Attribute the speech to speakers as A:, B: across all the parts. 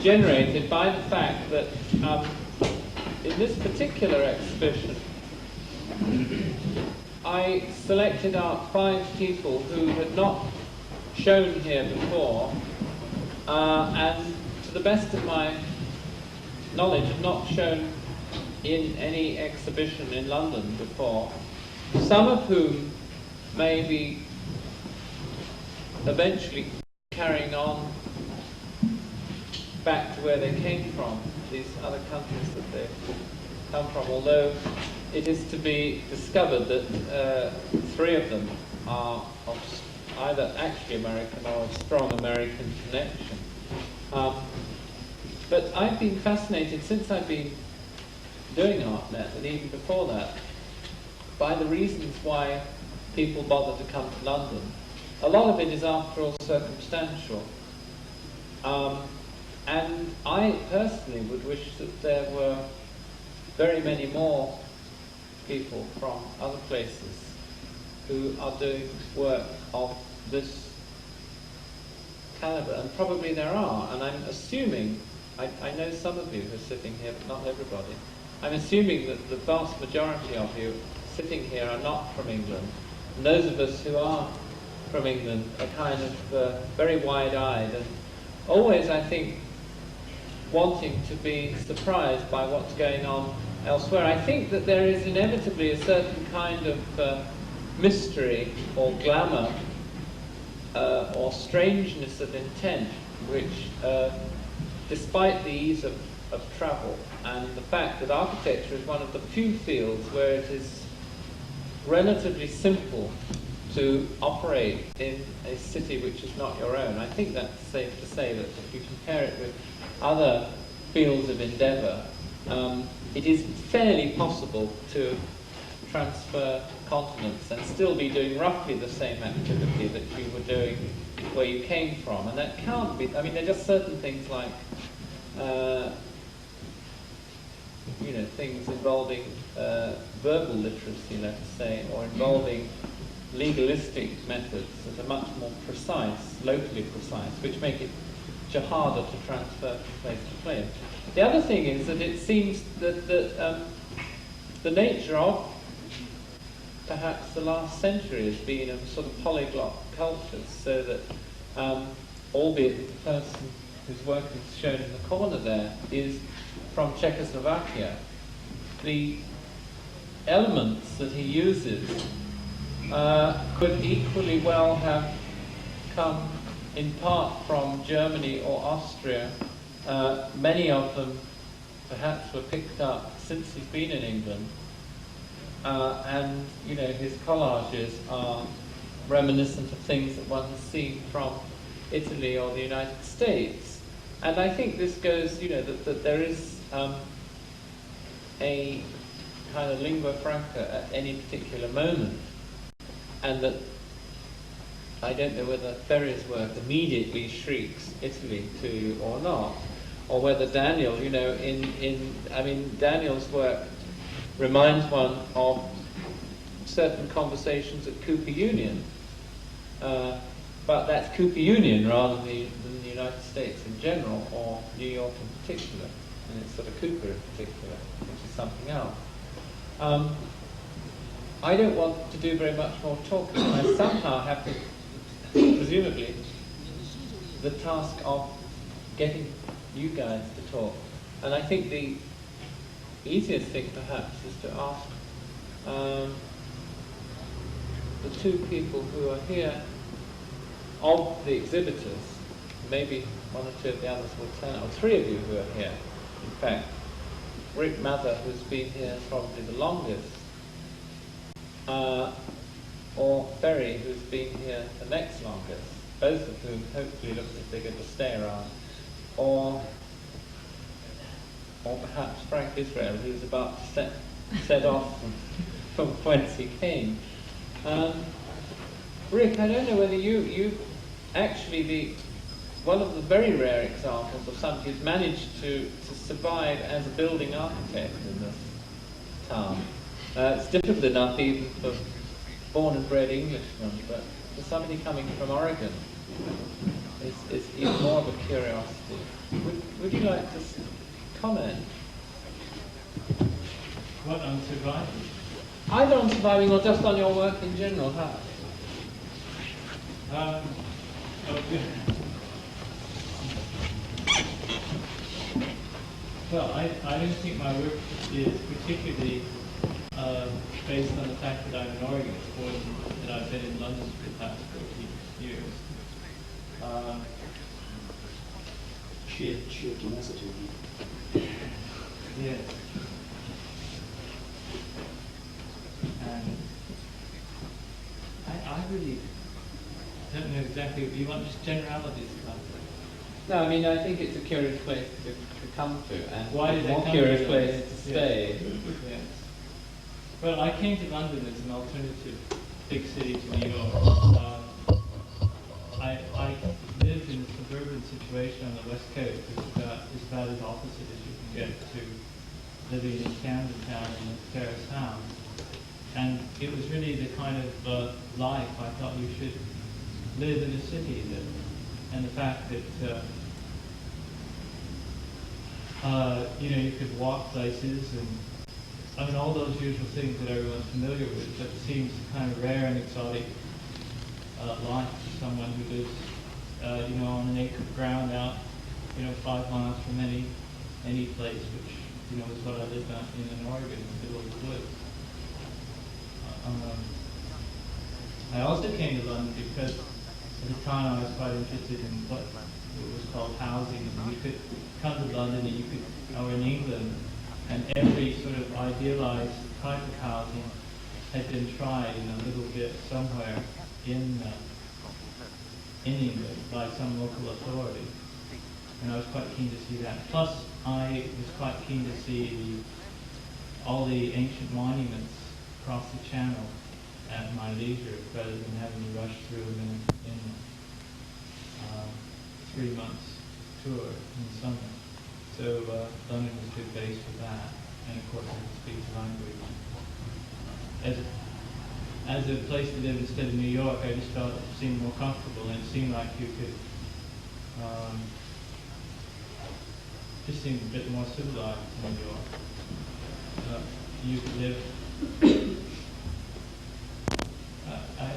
A: generated by the fact that in this particular exhibition, I selected out 5 people who had not shown here before, and to the best of my knowledge had not shown in any exhibition in London before, some of whom may be eventually carrying on back to where they came from, these other countries that they've come from, although it is to be discovered that 3 of them are of either actually American or of strong American connection. But I've been fascinated since I've been doing ArtNet, and even before that, by the reasons why people bother to come to London. A lot of it is, after all, circumstantial. And I personally would wish that there were very many more people from other places who are doing work of this caliber, and probably there are, and I'm assuming, I know some of you who are sitting here, but not everybody. I'm assuming that the vast majority of you sitting here are not from England, and those of us who are from England are kind of very wide-eyed, and always, I think, wanting to be surprised by what's going on elsewhere. I think that there is inevitably a certain kind of mystery or glamour or strangeness of intent which, despite the ease of travel and the fact that architecture is one of the few fields where it is relatively simple to operate in a city which is not your own, I think that's safe to say that if you compare it with other fields of endeavour, it is fairly possible to transfer continents and still be doing roughly the same activity that you were doing where you came from. And that can't be, I mean, there are just certain things like, things involving verbal literacy, let's say, or involving legalistic methods that are much more precise, locally precise, which make it much harder to transfer from place to place. The other thing is that it seems that the nature of perhaps the last century has been a sort of polyglot culture, so that albeit the person whose work is shown in the corner there is from Czechoslovakia, the elements that he uses could equally well have come in part from Germany or Austria. Many of them perhaps were picked up since he's been in England, and his collages are reminiscent of things that one has seen from Italy or the United States. And I think this goes, that there is a kind of lingua franca at any particular moment, and that I don't know whether Ferry's work immediately shrieks Italy to you or not, or whether Daniel, Daniel's work reminds one of certain conversations at Cooper Union, but that's Cooper Union rather than the United States in general, or New York in particular, and it's sort of Cooper in particular, which is something else. I don't want to do very much more talking. I somehow have to, presumably, the task of getting you guys to talk. And I think the easiest thing perhaps is to ask the 2 people who are here of the exhibitors, maybe 1 or 2 of the others will turn up, or 3 of you who are here, in fact. Rick Mather, who's been here probably the longest, or Ferry, who's been here the next longest, both of whom hopefully look as big to stay around, or perhaps Frank Israel, who's about to set off from whence he came. Rick, I don't know whether you actually one of the very rare examples of somebody who's managed to survive as a building architect in this town. It's difficult enough even for born and bred Englishmen, but for somebody coming from Oregon, is even more of a curiosity. Would you like to comment?
B: What, on surviving?
A: Either on surviving or just on your work in general.
B: Oh, good. Well, I don't think my work is particularly based on the fact that I'm in Oregon. It's more that I've been in London for the past 14 years.
C: Sheer tenacity.
B: Yes. And I really don't know exactly. You want just generalities about it?
A: No, I mean, I think it's a curious place to come to, and
B: Why did
A: a more
B: I come
A: curious
B: here?
A: place to stay.
B: Yes. Well, I came to London as an alternative big city to New York. I lived in a suburban situation on the West Coast. It's about as opposite as you can get to living in Camden Town in a terrace house. And it was really the kind of life I thought you should live in a city. And the fact that you could walk places, and I mean all those usual things that everyone's familiar with, but it seems kind of rare and exotic life for someone who lives on an acre of ground out 5 miles from any place, which is what I lived in Oregon, in the middle of the woods. I also came to London because at the time I was quite interested in what was called housing. And you could come to London or in England, and every sort of idealized type of housing had been tried in a little bit somewhere in England by some local authority. And I was quite keen to see that. Plus, I was quite keen to see all the ancient monuments across the channel at my leisure, rather than having to rush through them in 3 months tour in the summer. So London was a good base for that, and of course I could speak the language. As a place to live instead of New York, I just felt it seemed more comfortable, and it seemed like you could just seemed a bit more civilized in New York. You could live.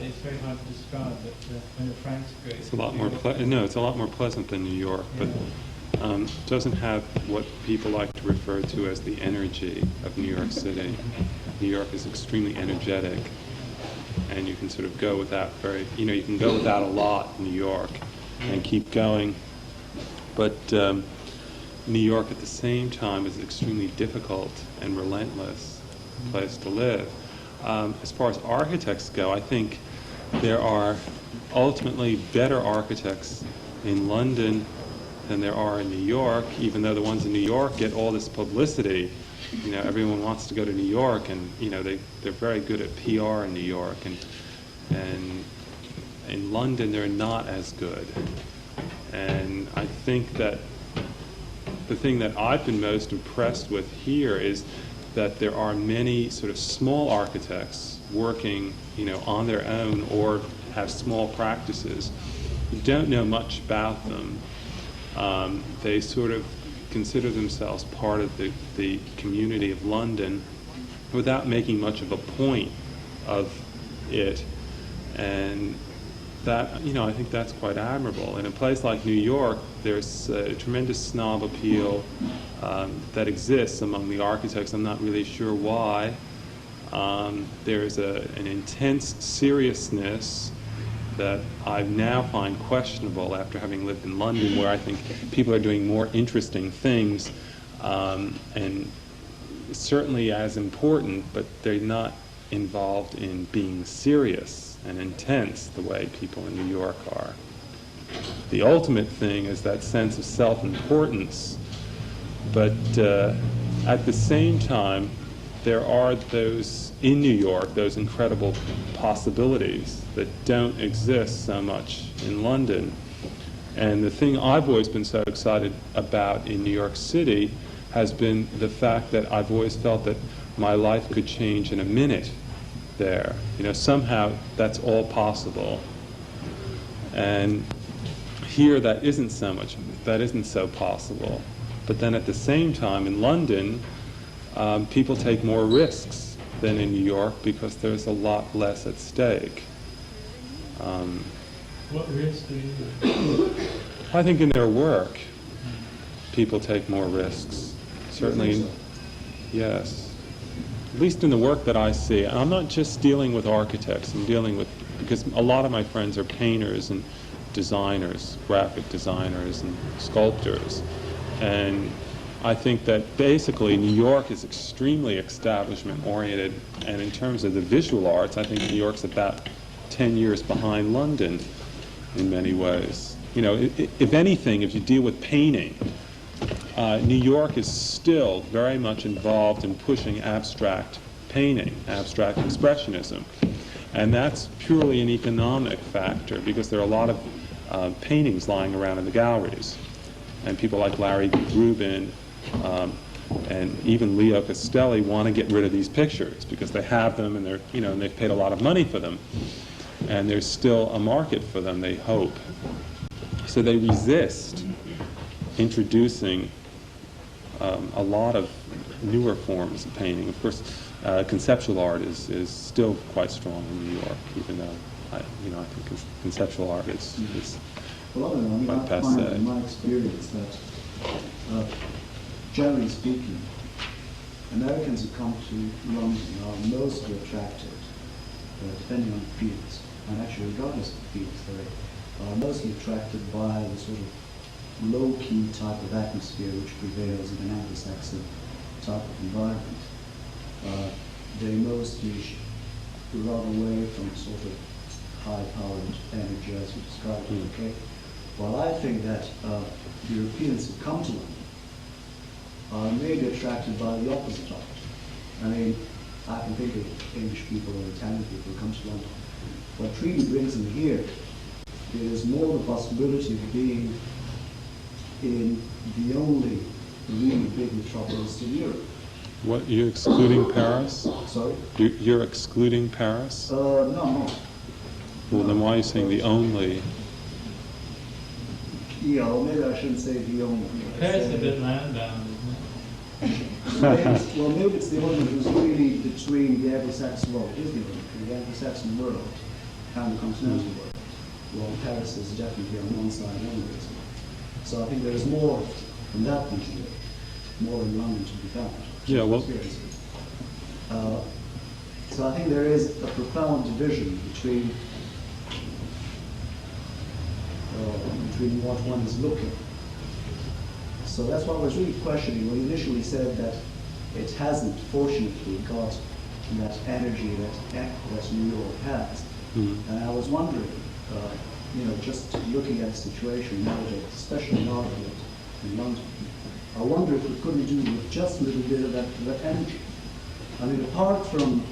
B: It's very hard to describe, but when the Frank's great.
D: It's a lot more it's a lot more pleasant than New York, but doesn't have what people like to refer to as the energy of New York City. New York is extremely energetic, and you can sort of go without you can go without a lot in New York and keep going. But New York at the same time is extremely difficult and relentless place to live. As far as architects go, I think there are ultimately better architects in London than there are in New York, even though the ones in New York get all this publicity. Everyone wants to go to New York, and they're very good at PR in New York, and in London they're not as good. And I think that the thing that I've been most impressed with here is that there are many sort of small architects working, on their own or have small practices. You don't know much about them. They sort of consider themselves part of the community of London without making much of a point of it. And that, I think that's quite admirable. In a place like New York, there's a tremendous snob appeal that exists among the architects. I'm not really sure why. There's an intense seriousness that I now find questionable after having lived in London, where I think people are doing more interesting things and certainly as important, but they're not involved in being serious and intense the way people in New York are. The ultimate thing is that sense of self-importance, but at the same time, there are those in New York, those incredible possibilities that don't exist so much in London. And the thing I've always been so excited about in New York City has been the fact that I've always felt that my life could change in a minute there. Somehow that's all possible. And here that isn't so possible. But then at the same time, in London, people take more risks than in New York because there's a lot less at stake.
B: What risks do you take?
D: I think in their work, people take more risks. Certainly, yes. At least in the work that I see. And I'm not just dealing with architects. I'm dealing with, because a lot of my friends are painters and designers, graphic designers and sculptors. And I think that basically New York is extremely establishment-oriented, and in terms of the visual arts, I think New York's about 10 years behind London in many ways. You know, if anything, if you deal with painting, New York is still very much involved in pushing abstract painting, abstract expressionism. And that's purely an economic factor, because there are a lot of paintings lying around in the galleries. And people like Larry Rubin and even Leo Castelli want to get rid of these pictures because they have them, and and they've paid a lot of money for them. And there's still a market for them, they hope. So they resist introducing a lot of newer forms of painting. Of course, conceptual art is still quite strong in New York, even though I think conceptual art is
C: well, I mean,
D: quite
C: I find
D: passé.
C: in my experience that, generally speaking, Americans who come to London are mostly attracted, depending on the fields, and actually regardless of the fields, they are mostly attracted by the sort of low-key type of atmosphere which prevails in an Anglo-Saxon type of environment. They mostly run away from sort of high-powered energy as you described it, okay? Well, I think that Europeans who come to London are maybe attracted by the opposite of it. I mean, I can think of English people or Italian people who come to London. What really brings them here is more the possibility of being in the only really big metropolis in Europe.
D: What, you're excluding Paris?
C: Sorry?
D: You're excluding Paris?
C: No, no.
D: Well, then why are you saying the only?
C: Yeah, or maybe I shouldn't say the only.
B: Paris is a bit landbound, isn't
C: Well, maybe it's the only who's really between the Anglo-Saxon world, is the Anglo-Saxon world and the continental world. Well, Paris is definitely on one side only. So I think there is more from that point of view, more in London to be found.
D: Yeah, well,
C: so I think there is a profound division between what one is looking. So that's why I was really questioning when you initially said that it hasn't, fortunately, got that energy that New York has. And I was wondering, just looking at the situation nowadays, especially in Ireland, in London, I wonder if we couldn't do with just a little bit of that energy. I mean, apart from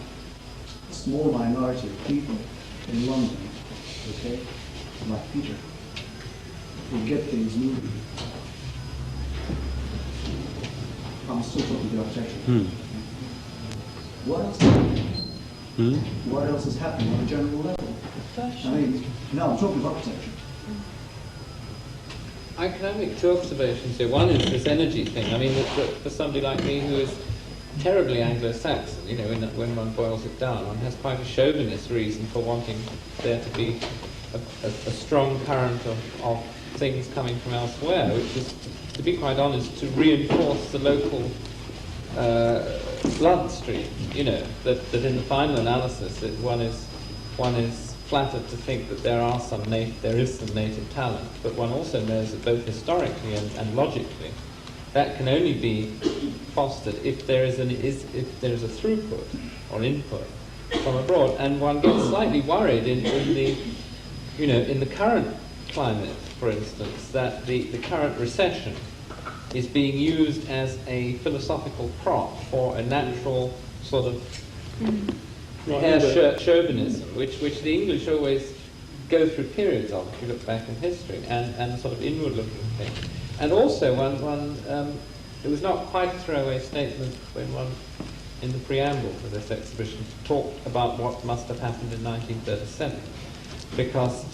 C: a small minority of people in London, okay, like Peter, who get things moving. I'm still talking about architecture. What else? What else is happening on a general level? I mean, no, I'm talking about architecture.
A: I can make two observations here. One is this energy thing. I mean, for somebody like me who is terribly Anglo-Saxon, when one boils it down, one has quite a chauvinist reason for wanting there to be a strong current of things coming from elsewhere, which is, to be quite honest, to reinforce the local bloodstream. That in the final analysis, one is flattered to think that there is some native talent, but one also knows that both historically and logically, that can only be fostered if there is a throughput or input from abroad. And one gets slightly worried in the current climate, for instance, that the current recession is being used as a philosophical prop for a natural sort of hair chauvinism, which the English always go through periods of, if you look back in history, and sort of inward-looking thing. And also, it was not quite a throwaway statement when one, in the preamble for this exhibition, talked about what must have happened in 1937. because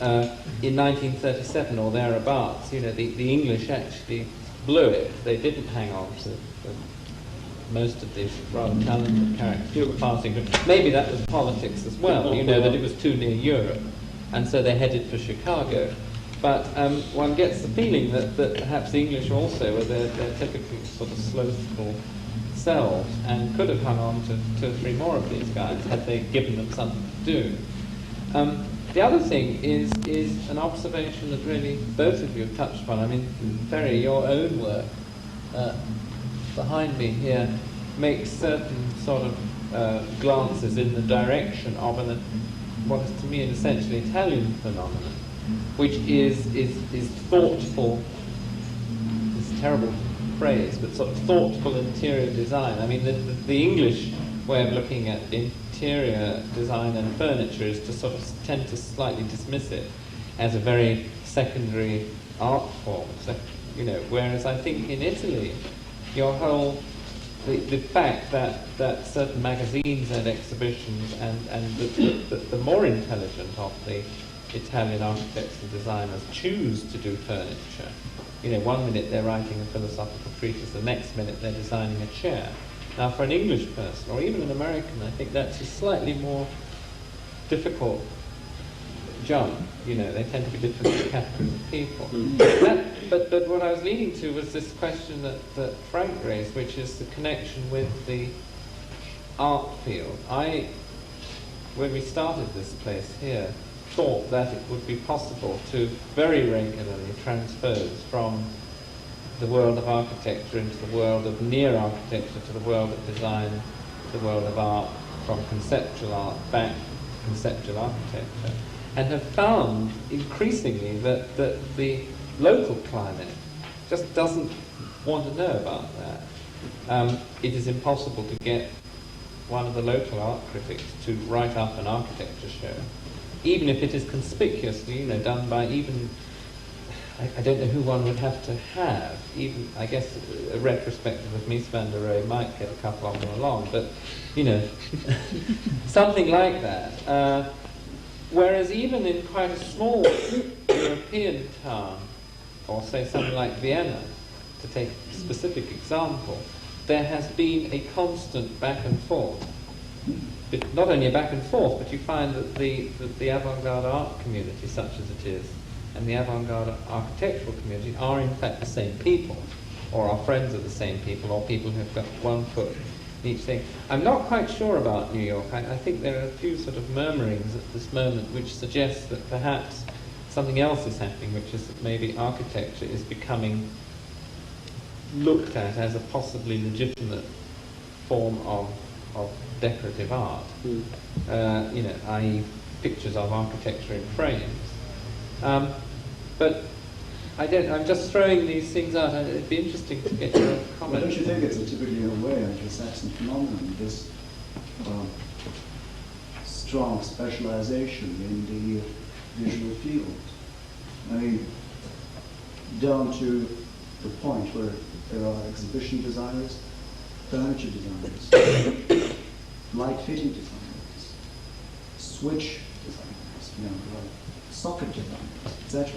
A: in 1937 or thereabouts, you know, the English actually blew it. They didn't hang on to most of these rather talented characters who were passing through. Maybe that was politics as well, you know, that it was too near Europe, and so they headed for Chicago. But one gets the feeling that perhaps the English also were their typical sort of slothful selves and could have hung on to 2 or 3 more of these guys had they given them something to do. The other thing is an observation that really both of you have touched upon. I mean, Ferry, your own work behind me here makes certain sort of glances in the direction of what is to me an essentially Italian phenomenon, which is thoughtful. This terrible phrase, but sort of thoughtful interior design. I mean, the English way of looking at interior design and furniture is to sort of tend to slightly dismiss it as a very secondary art form. So, you know, whereas I think in Italy, your whole the fact that certain magazines and exhibitions and the more intelligent of the Italian architects and designers choose to do furniture. You know, one minute they're writing a philosophical treatise, the next minute they're designing a chair. Now, for an English person, or even an American, I think that's a slightly more difficult jump. You know, they tend to be different categories of people. But what I was leading to was this question that Frank raised, which is the connection with the art field. When we started this place here, thought that it would be possible to very regularly transpose from the world of architecture into the world of near architecture to the world of design, to the world of art, from conceptual art back to conceptual architecture, and have found increasingly that the local climate just doesn't want to know about that. It is impossible to get one of the local art critics to write up an architecture show, even if it is conspicuously, you know, done by even, I don't know who one would have to have, even, I guess, a retrospective of Mies van der Rohe might get a couple of them along, but, you know, something like that. Whereas even in quite a small European town, or say something like Vienna, to take a specific example, there has been a constant back and forth. But not only a back and forth, but you find that the avant-garde art community, such as it is, and the avant-garde architectural community are in fact the same people, or are friends of the same people, or people who have got one foot in each thing. I'm not quite sure about New York. I think there are a few sort of murmurings at this moment which suggest that perhaps something else is happening, which is that maybe architecture is becoming looked at as a possibly legitimate form of decorative art, you know, i.e. pictures of architecture in frames. But I'm just throwing these things out. It'd be interesting to get your comment.
C: Well, don't you think it's a typically in a way Anglo-Saxon phenomenon, this strong specialization in the visual field? I mean, down to the point where there are exhibition designers, furniture designers, light fitting designers, switch designers, you know, socket designers, etc.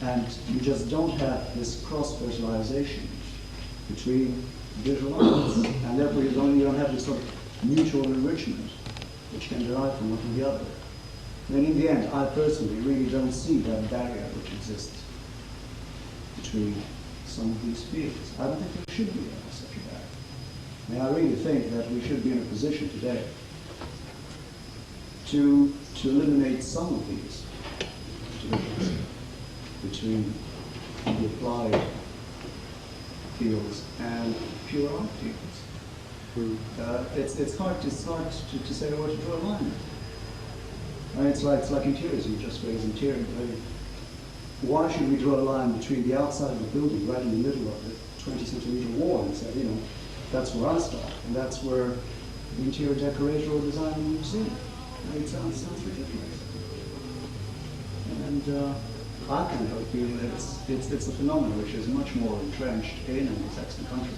C: And you just don't have this cross-fertilization between visual arts, and therefore you don't have this sort of mutual enrichment which can derive from one from the other. And in the end, I personally really don't see that barrier which exists between some of these fields. I don't think there should be such a barrier. I mean, I really think that we should be in a position today to eliminate some of these divisions between the applied fields and pure art fields. It's hard to start to say where to draw a line. I mean, it's like interiors. You just raised interior. Why should we draw a line between the outside of the building, right in the middle of the 20-centimeter wall, and say, you know, that's where I start, and that's where the interior decorator or designer will see? I mean, it sounds ridiculous. And I kind of feel that it's a phenomenon which is much more entrenched in Anglo-Saxon countries.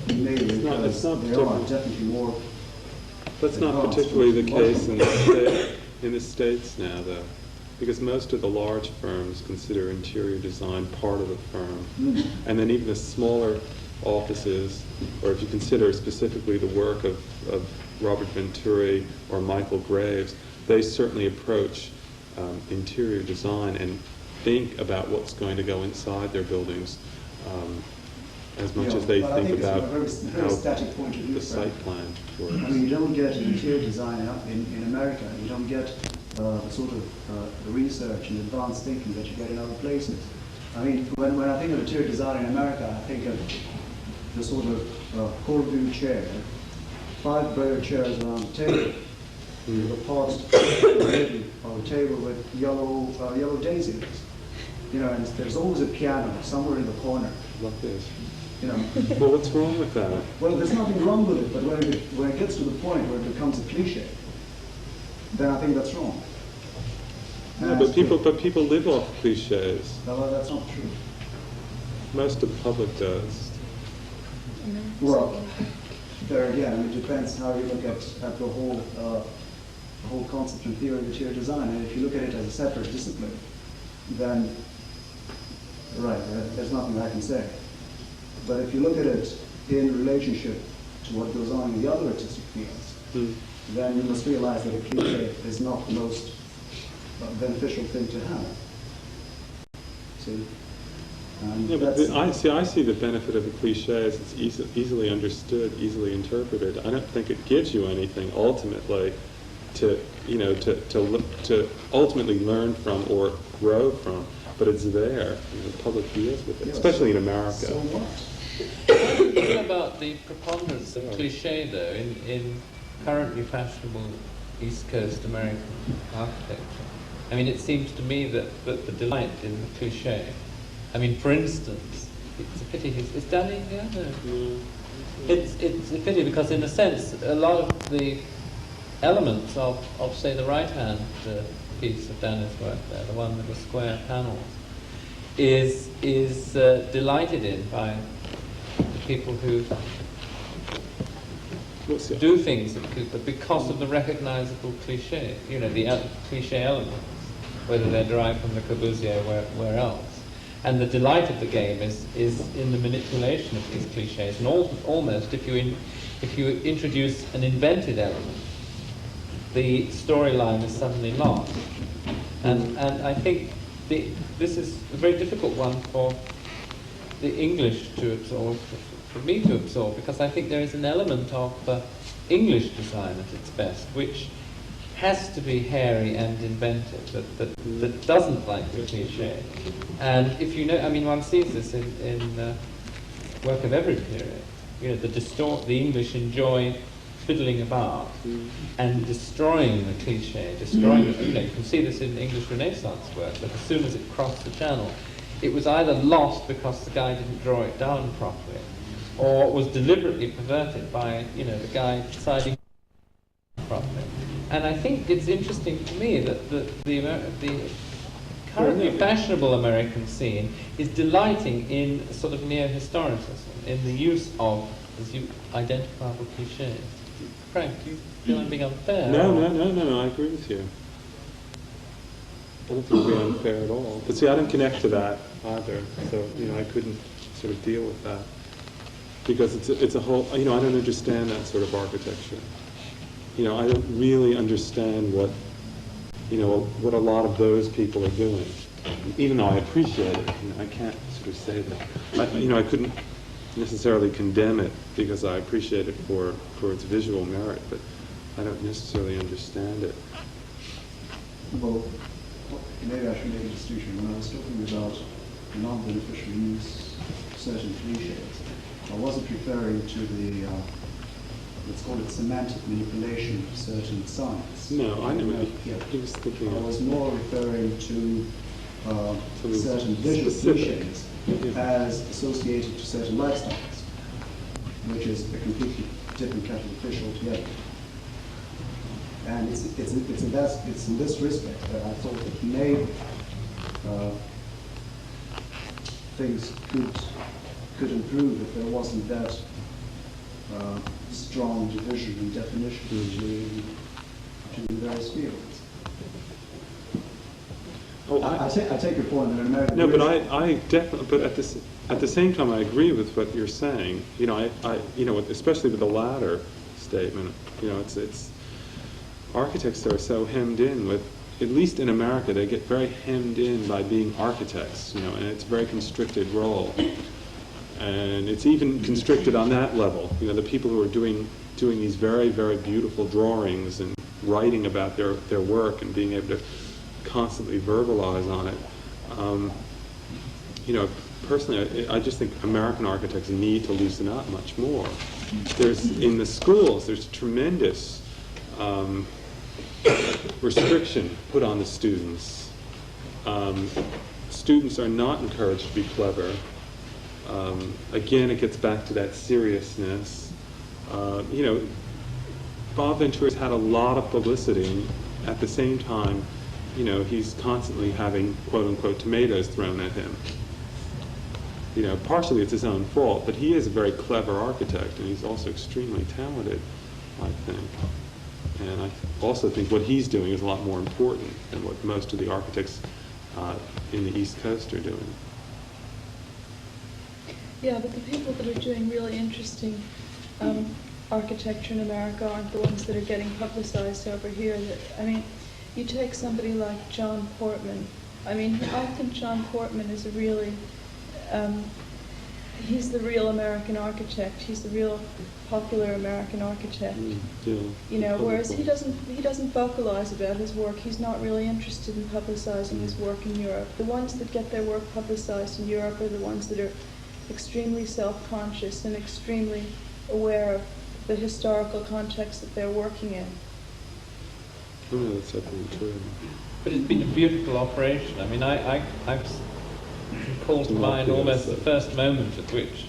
C: Maybe because there are definitely more.
D: That's not particularly the case in in the States now, though, because most of the large firms consider interior design part of the firm. And then even the smaller offices, or if you consider specifically the work of Robert Venturi or Michael Graves, they certainly approach interior design and think about what's going to go inside their buildings as much as they think about
C: very static point of view,
D: the site plan works.
C: I mean, you don't get an interior design in America. You don't get the sort of research and advanced thinking that you get in other places. I mean, when I think of interior design in America, I think of the sort of cold view chair, 5 brayer chairs around the table, with a pot on the table with yellow daisies. You know, and there's always a piano somewhere in the corner.
D: Like this.
C: You know.
D: Well, what's wrong with that?
C: Well, there's nothing wrong with it, but when it gets to the point where it becomes a cliche, then I think that's wrong.
D: No, but people live off cliches.
C: No, that's not true.
D: Most of the public does.
C: Well, there again, it depends how you look at the whole concept and theory of interior design. And if you look at it as a separate discipline, then right, there's nothing I can say. But if you look at it in relationship to what goes on in the other artistic fields, then you must realize that a cliche is not the most beneficial thing to have. See?
D: Yeah, but I see the benefit of a cliche as it's easily understood, easily interpreted. I don't think it gives you anything ultimately to ultimately learn from or grow from, but it's there. The public deals with it, especially in America.
C: So what?
A: What do you feel about the preponderance of cliché, though, in currently fashionable East Coast American architecture? I mean, it seems to me that the delight in the cliché. I mean, for instance, it's a pity. Is Danny here? No. It's a pity because, in a sense, a lot of the elements of say, the right-hand piece of Danny's work there, the one with the square panels, is delighted in by the people who do things at Cooper because of the recognizable cliché, you know, the cliché elements, whether they're derived from Le Corbusier or where else. And the delight of the game is in the manipulation of these clichés, and almost if you introduce an invented element, the storyline is suddenly lost. And I think this is a very difficult one for the English to absorb, for me to absorb, because I think there is an element of English design at its best, which has to be hairy and inventive, that doesn't like the cliché. And if you know, I mean, one sees this in work of every period. You know, the English enjoy fiddling about and destroying the cliché, destroying the, you know, you can see this in English Renaissance work, that as soon as it crossed the channel, it was either lost because the guy didn't draw it down properly, or was deliberately perverted by, you know, the guy deciding properly. And I think it's interesting to me that the currently fashionable American scene is delighting in sort of neo-historicism, in the use of, as you, identifiable cliches. Frank, do you feel I'm being unfair?
D: No, I agree with you. I don't think we're unfair at all. But see, I didn't connect to that either, so, you know, I couldn't sort of deal with that. Because it's a whole, you know, I don't understand that sort of architecture. You know, I don't really understand what a lot of those people are doing. Even though I appreciate it, you know, I can't sort of say that. I couldn't necessarily condemn it because I appreciate it for its visual merit, but I don't necessarily understand it.
C: Well, maybe I should make a distinction. When I was talking about non-beneficial use of certain cliches, I wasn't referring to the let's call it semantic manipulation of certain signs.
D: No, I know what he was thinking.
C: I was more referring to certain visual cliches as associated to certain lifestyles, which is a completely different kettle of fish altogether. And it's in this respect that I thought that maybe things could improve if there wasn't that strong division and definition between the various fields.
D: Oh,
C: I take your point that in America.
D: No, but I definitely, but at the same time, I agree with what you're saying. You know, especially with the latter statement. You know, it's architects are so hemmed in with, at least in America, they get very hemmed in by being architects. You know, and it's a very constricted role, and it's even constricted on that level. You know, the people who are doing these very, very beautiful drawings and writing about their work and being able to constantly verbalize on it. You know, personally, I just think American architects need to loosen up much more. In the schools, there's tremendous restriction put on the students. Students are not encouraged to be clever. Again, it gets back to that seriousness. You know, Bob Ventura's had a lot of publicity, and at the same time, you know, he's constantly having quote-unquote tomatoes thrown at him. You know, partially it's his own fault, but he is a very clever architect, and he's also extremely talented, I think. And I also think what he's doing is a lot more important than what most of the architects in the East Coast are doing.
E: Yeah, but the people that are doing really interesting architecture in America aren't the ones that are getting publicized over here. I mean, you take somebody like John Portman. I mean, I think John Portman is a really, he's the real American architect. He's the real popular American architect.
D: Yeah,
E: you know, whereas he doesn't vocalize about his work. He's not really interested in publicizing his work in Europe. The ones that get their work publicized in Europe are the ones that are extremely self-conscious and extremely aware of the historical context that they're working in.
D: Oh, no, that's definitely true.
A: But it's been a beautiful operation. I mean, I've called to mind almost the first moment at which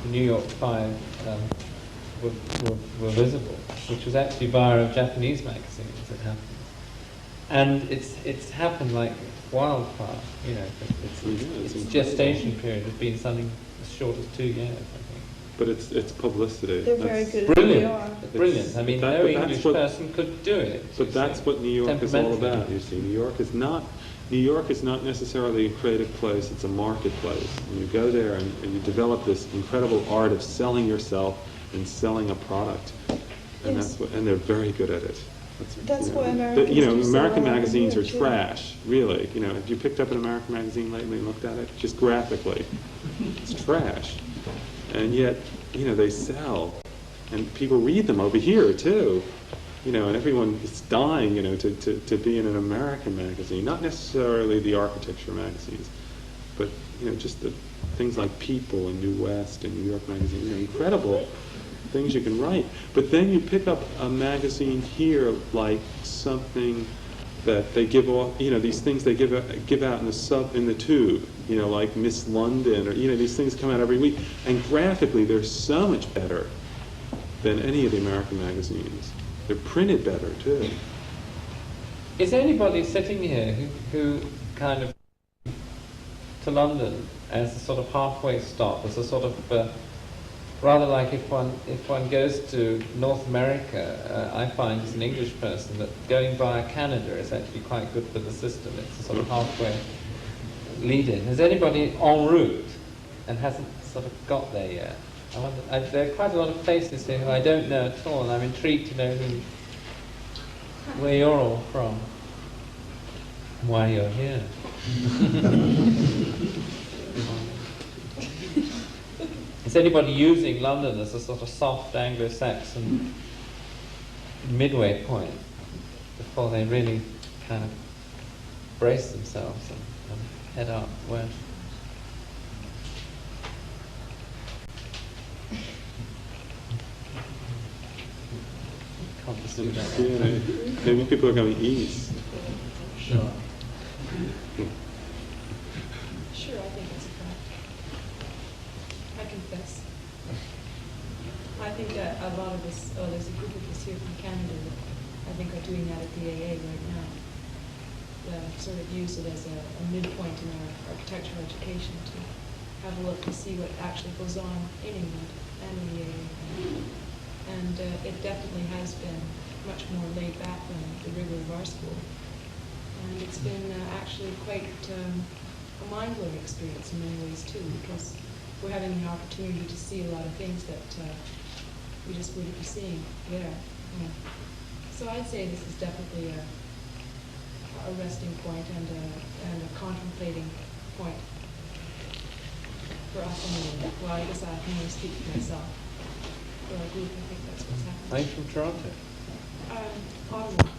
A: the New York Five were visible, which was actually via a Japanese magazine, as it happens. And it's happened like wildfire. You know, its gestation period has been something as short as 2 years, I think.
D: But it's publicity.
E: They're very good at
A: Brilliant.
E: PR.
A: Brilliant. I mean, no English person could do it.
D: But that's what New York is all about, you see. New York is not necessarily a creative place, it's a marketplace. And you go there and you develop this incredible art of selling yourself and selling a product. And
E: Yes.
D: and they're very good at it.
E: That's
D: you know,
E: why Americans
D: you know,
E: do so
D: American
E: well
D: magazines
E: here,
D: are
E: too.
D: trash, really. You know, have you picked up an American magazine lately and looked at it? Just graphically. It's trash. And yet, you know, they sell. And people read them over here, too. You know, and everyone is dying, you know, to be in an American magazine. Not necessarily the architecture magazines, but, you know, just the things like People and New West and New York Magazine. You know, incredible things you can write. But then you pick up a magazine here like something that they give off, you know, these things they give out in the tube, you know, like Miss London, or, you know, these things come out every week. And graphically, they're so much better than any of the American magazines. They're printed better, too.
A: Is anybody sitting here who kind of to London as a sort of halfway stop, as a sort of rather like if one goes to North America, I find as an English person that going via Canada is actually quite good for the system. It's a sort of halfway lead-in. Is anybody en route and hasn't sort of got there yet? I wonder, there are quite a lot of places here who I don't know at all, and I'm intrigued to know where you're all from, why you're here. Is anybody using London as a sort of soft Anglo-Saxon midway point before they really kind of brace themselves and head up west? Can't just do that.
D: Yeah, maybe people are going east.
A: Sure.
F: Sure, I think it's a fact. I confess. I think that a lot of us, there's a group of us here from Canada that I think are doing that at the AA right now. Sort of use it as a midpoint in our architectural education to have a look to see what actually goes on in England and in the AA. And it definitely has been much more laid back than the rigor of our school. And it's been actually quite a mind-blowing experience in many ways too, because we're having the opportunity to see a lot of things that we just wouldn't be seeing there. Yeah. So I'd say this is definitely a resting point and a contemplating point for us anyway. Well, I guess I can only speak for myself. For our group, I think that's what's happening.
A: Are you from Toronto?
F: Ottawa.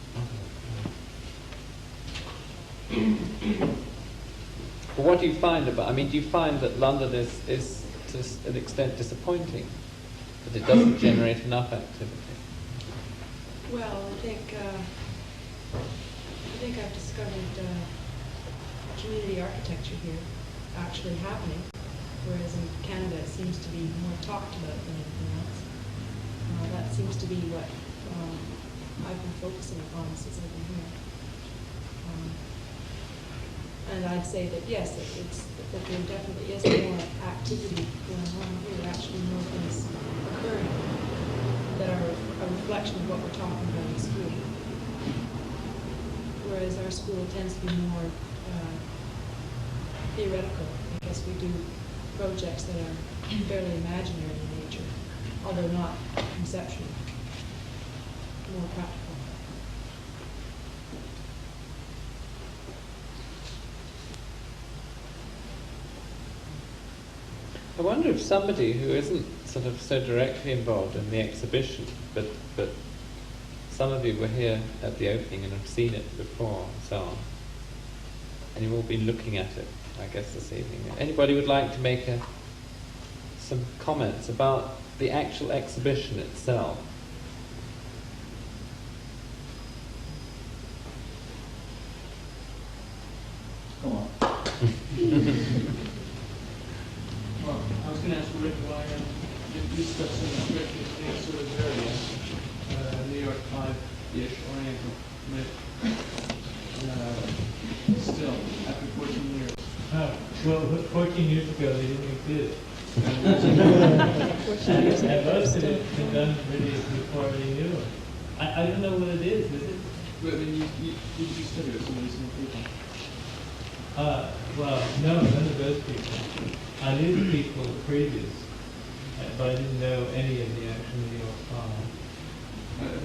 A: Well, what do you find about? I mean, do you find that London is to an extent disappointing, that it doesn't generate enough activity?
F: Well, I think I've discovered community architecture here actually happening, whereas in Canada it seems to be more talked about than anything else. That seems to be what I've been focusing upon since I've been here. And I'd say that yes, that there definitely is more activity going on here, actually more things occurring that are a reflection of what we're talking about in school. Whereas our school tends to be more theoretical. I guess we do projects that are fairly imaginary in nature, although not conceptual, more practical.
A: I wonder if somebody who isn't sort of so directly involved in the exhibition, but some of you were here at the opening and have seen it before and so on, and you've all been looking at it, I guess, this evening. Anybody would like to make some comments about the actual exhibition itself?
C: Come on.
B: Well, I was going to ask Rick why this stuff's in the script is sort of area, New York 5-ish Oriental, but still, after 14 years. Well, 14 years ago they didn't exist. And most of it had been done really before they knew it. I don't know what it is it? But I mean, you study with some of these same people. Well, no, none of those people. I knew the people previous, but I didn't know any of the actual New York Five.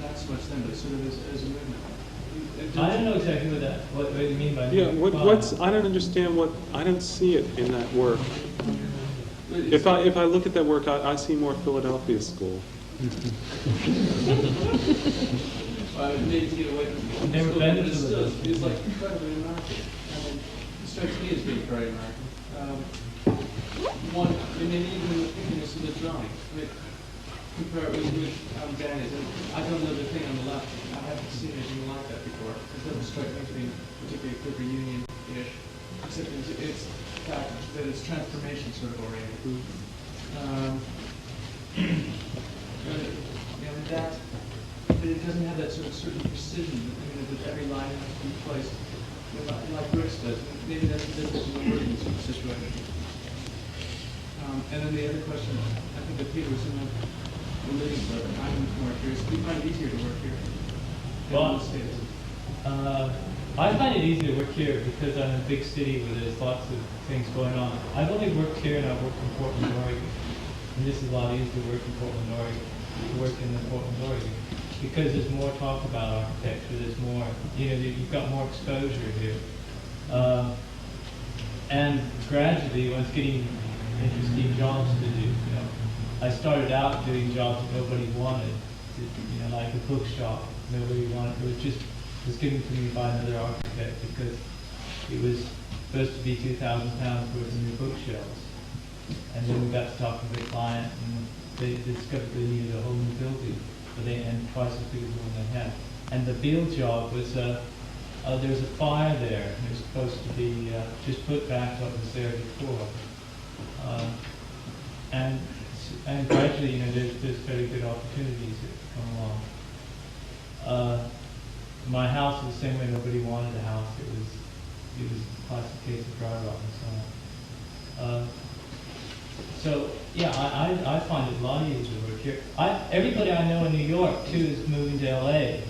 B: Not so much then, but sort of as a movement. I don't know exactly what you mean by
D: Yeah, what's I don't understand I don't see it in that work. If I look at that work, I see more Philadelphia school.
B: Maybe to get away from
E: Never been to
B: it's like incredibly American. I mean, it strikes me as being very American. And then even the pickiness of the drawing. I mean, compare it with Danny's. I don't know the thing on the left. I haven't seen anything like that before. It doesn't strike me as being particularly Cooper Union-ish, except it's the fact that it's transformation sort of oriented. But it doesn't have that sort of certain precision. I mean, that every line has to be placed like Brooks does. Maybe that's the difference in the wording sort of situation. And then the other question, I think that Peter was in the living for. I'm more curious. Do you find it easier to work here?
G: Well, I find it easier to work here because I'm in a big city where there's lots of things going on. I've only worked here and I've worked in Portland, Oregon. And this is a lot easier to work in Portland, Oregon, to work in Portland, Oregon. Because there's more talk about architecture, there's more, you've got more exposure here. And gradually, when it's getting interesting jobs to do, I started out doing jobs that nobody wanted, like a bookshop. Nobody wanted, it was given to me by another architect because it was supposed to be £2,000 worth of new bookshelves. And then we got to talk to the client, and they discovered they needed a whole new building, and twice as big as the one they had. And the build job was, there was a fire there, and it was supposed to be just put back what was there before. And gradually, there's very good opportunities that come along. My house was the same way. Nobody wanted a house. It was a classic case of dry rot and so on. So yeah, I find it a lot easier to work here. Everybody I know in New York too is moving to LA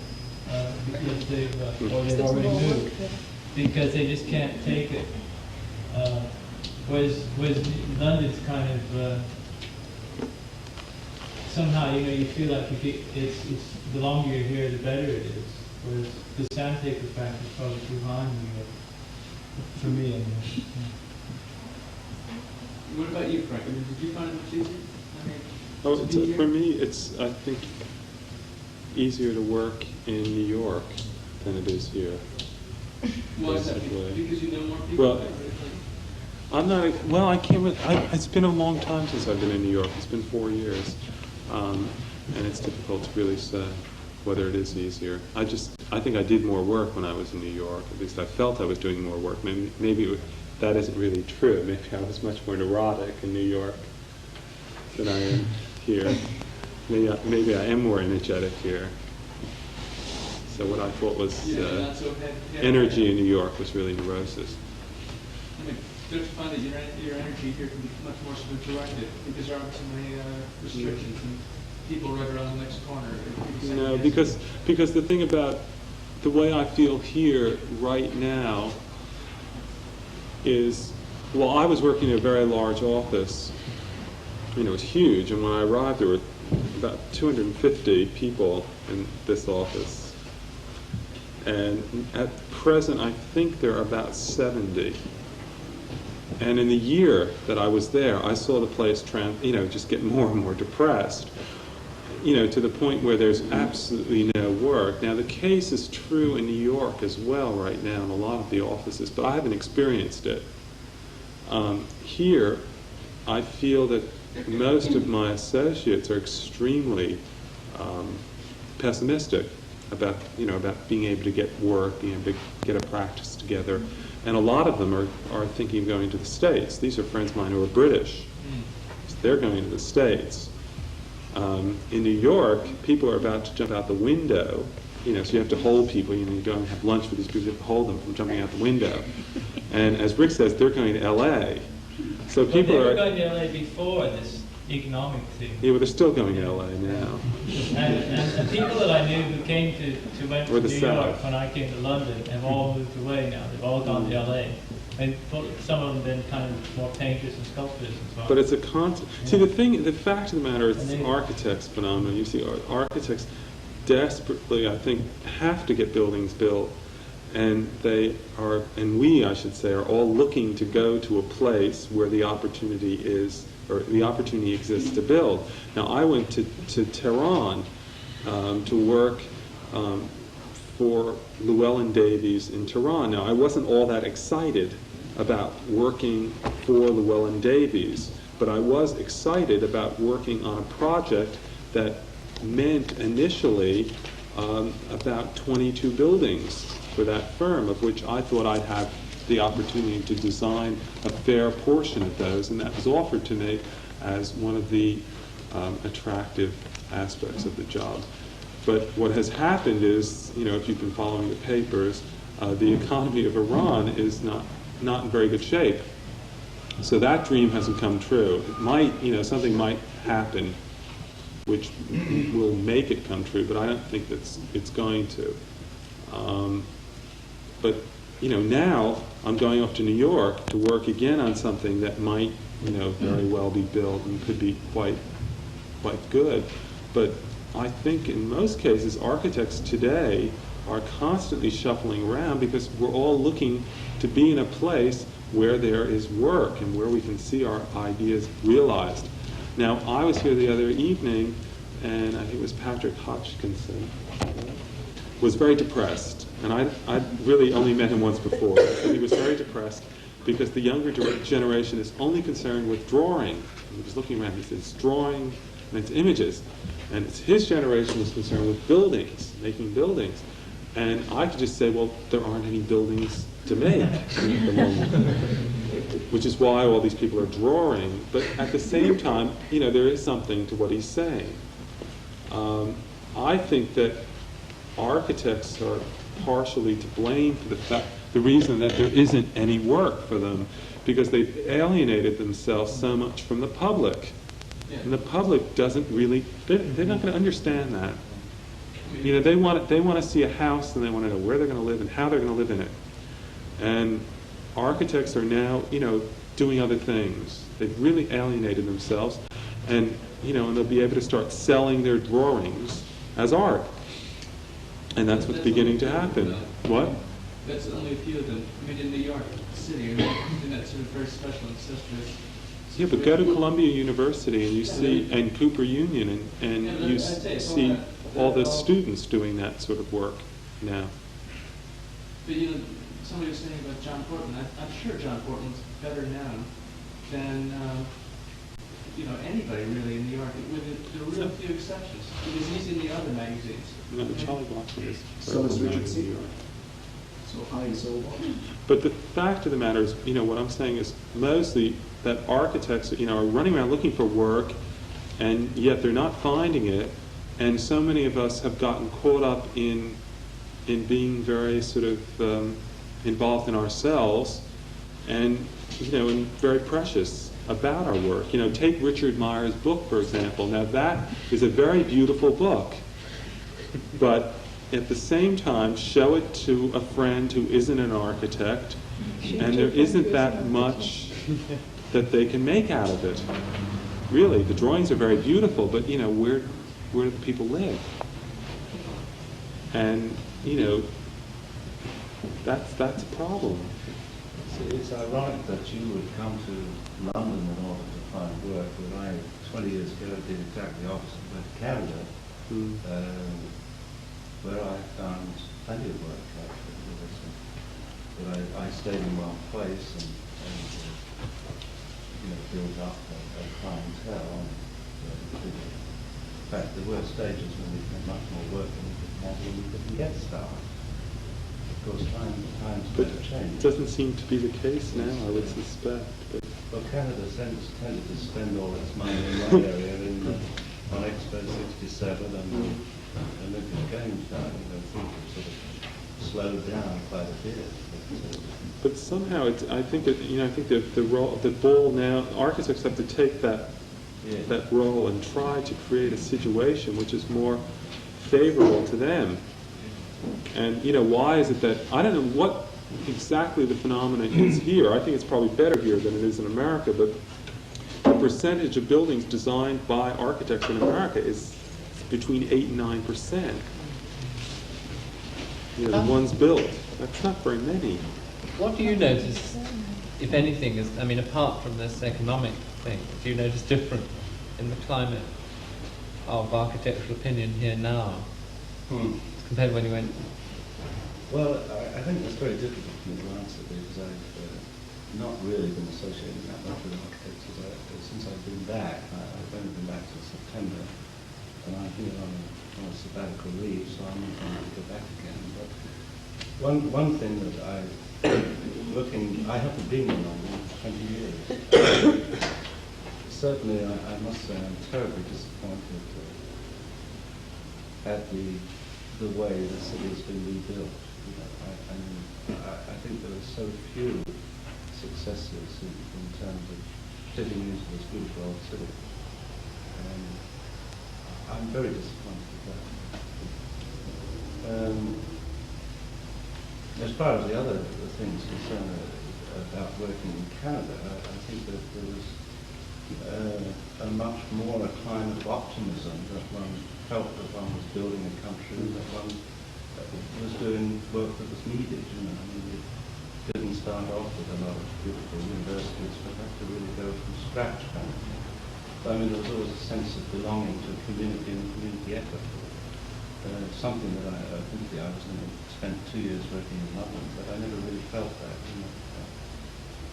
G: because they've already moved. because they just can't take it. Whereas London's kind of somehow, you know, you feel like it's the longer you're here, the better it is. Whereas the sandpaper factor is probably too high in New York, for me anyway.
H: What about you, Frank? I mean, did you find it much easier? I mean,
D: Oh,
H: to be here?
D: for me, it's, I think, easier to work in New York than it is here.
H: Why is that?
D: basically.
H: Because you know more people?
D: Well, I'm not, well, I can't really, it's been a long time since I've been in New York. It's been 4 years. And it's difficult to really say whether it is easier. I think I did more work when I was in New York. At least I felt I was doing more work. Maybe that isn't really true. Maybe I was much more neurotic in New York than I am here. Maybe I am more energetic here. So what I thought was
H: not so
D: energy in New York was really neurosis.
H: I mean, don't you find that your energy here can be much more directed because there aren't so many restrictions and people right around the next corner?
D: No, because the thing about the way I feel here right now is, well, I was working in a very large office. You know, it was huge, and when I arrived, there were about 250 people in this office. And at present, I think there are about 70. And in the year that I was there, I saw the place, just get more and more depressed, to the point where there's absolutely no work. Now, the case is true in New York as well right now in a lot of the offices, but I haven't experienced it. Here, I feel that most of my associates are extremely pessimistic about being able to get work, being able to get a practice together. And a lot of them are thinking of going to the States. These are friends of mine who are British. So they're going to the States. In New York, people are about to jump out the window. So you have to hold people. You go and have lunch with these people. You have to hold them from jumping out the window. And as Rick says, they're going to L.A. So people
G: they were
D: are
G: going to LA before this economic thing.
D: Yeah, but they're still going to L.A. now.
G: And people that I knew who came to went
D: Or
G: to
D: the
G: New
D: South.
G: York when I came to London have all moved away now. They've all gone to LA. And some of them been kind of more painters and sculptors and so on.
D: But it's a constant. See, the fact of the matter is,
G: And
D: it's
G: they-
D: architects' phenomenon. You see, architects desperately, I think, have to get buildings built, and we, I should say, are all looking to go to a place where the opportunity is, or the opportunity exists to build. Now, I went to Tehran to work for Llewellyn Davies in Tehran. Now, I wasn't all that excited about working for Llewellyn Davies, but I was excited about working on a project that meant initially about 22 buildings for that firm, of which I thought I'd have the opportunity to design a fair portion of those, and that was offered to me as one of the attractive aspects of the job. But what has happened is, if you've been following the papers, the economy of Iran is not in very good shape. So that dream hasn't come true. It might, something might happen which will make it come true, but I don't think it's going to. But now I'm going off to New York to work again on something that might, very well be built and could be quite good. But I think in most cases, architects today are constantly shuffling around because we're all looking to be in a place where there is work and where we can see our ideas realized. Now, I was here the other evening, and I think it was Patrick Hodgkinson, was very depressed. And I'd really only met him once before. But he was very depressed because the younger generation is only concerned with drawing. He was looking around, he said, it's drawing and it's images. And his generation was concerned with buildings, making buildings. And I could just say, well, there aren't any buildings to make at the moment, which is why all these people are drawing. But at the same time, there is something to what he's saying. I think that architects are partially to blame for the reason that there isn't any work for them, because they've alienated themselves so much from the public. And the public doesn't really, they're not going to understand that. They want to see a house, and they want to know where they're going to live and how they're going to live in it. And architects are now, doing other things. They've really alienated themselves, and and they'll be able to start selling their drawings as art. And that's what's beginning to happen. What?
H: That's only a few of them. I mean, in New York City, in that sort of very special incestuous.
D: Yeah, but go to Columbia University and you see, and Cooper Union, and you see all the students doing that sort of work now.
H: But somebody was saying about John Portman. I'm sure John Portman's better known than anybody really in New York, with the real few exceptions, because he's in the other magazines.
D: No, Charlie Blackford is.
C: So is Richard C.
D: New York.
C: So I so what?
D: But the fact of the matter is, what I'm saying is mostly that architects, are running around looking for work, and yet they're not finding it. And so many of us have gotten caught up in being very sort of involved in ourselves, and and very precious about our work. Take Richard Meyer's book, for example. Now that is a very beautiful book, but at the same time, show it to a friend who isn't an architect, and there isn't that much that they can make out of it. Really, the drawings are very beautiful, but where do the people live? And that's a problem.
I: It's ironic that you would come to London in order to find work, when I, 20 years ago, did exactly the opposite. Went to Canada, where I found plenty of work, actually. But I stayed in one place and built up a clientele. In fact, there were stages when we had much more work than we could have when we couldn't get staff. Of course, times have changed.
D: It doesn't seem to be the case now, I would suspect. But
I: well, Canada tended to spend all its money in my area on Expo 67 and Olympic Games now. Things have sort of slowed down quite a bit.
D: But somehow, I think that the role, the ball now, architects have to take that role and try to create a situation which is more favorable to them. And why is it that, I don't know what exactly the phenomenon is here. I think it's probably better here than it is in America, but the percentage of buildings designed by architects in America is between 8 and 9%. The ones built. That's not very many.
A: What do you notice, if anything, apart from this economic thing, do you notice different in the climate of architectural opinion here now compared to when you went?
I: Well, I think it's very difficult for me to answer because I've not really been associating that much with architects since I've been back. I've only been back since September, and I'm here on a sabbatical leave, so I'm not going to go back again. But one thing that I haven't been in London in 20 years. Certainly, I must say I'm terribly disappointed at the way the city has been rebuilt. I think there are so few successes in terms of fitting into this beautiful old city. I'm very disappointed with that. As far as the other things concerned about working in Canada, I think that there was a much more a climate of optimism, that one felt that one was building a country and that one was doing work that was needed. We didn't start off with a lot of beautiful universities, but had to really go from scratch. There was always a sense of belonging to a community and community effort. Something that I spent 2 years working in London, but I never really felt that.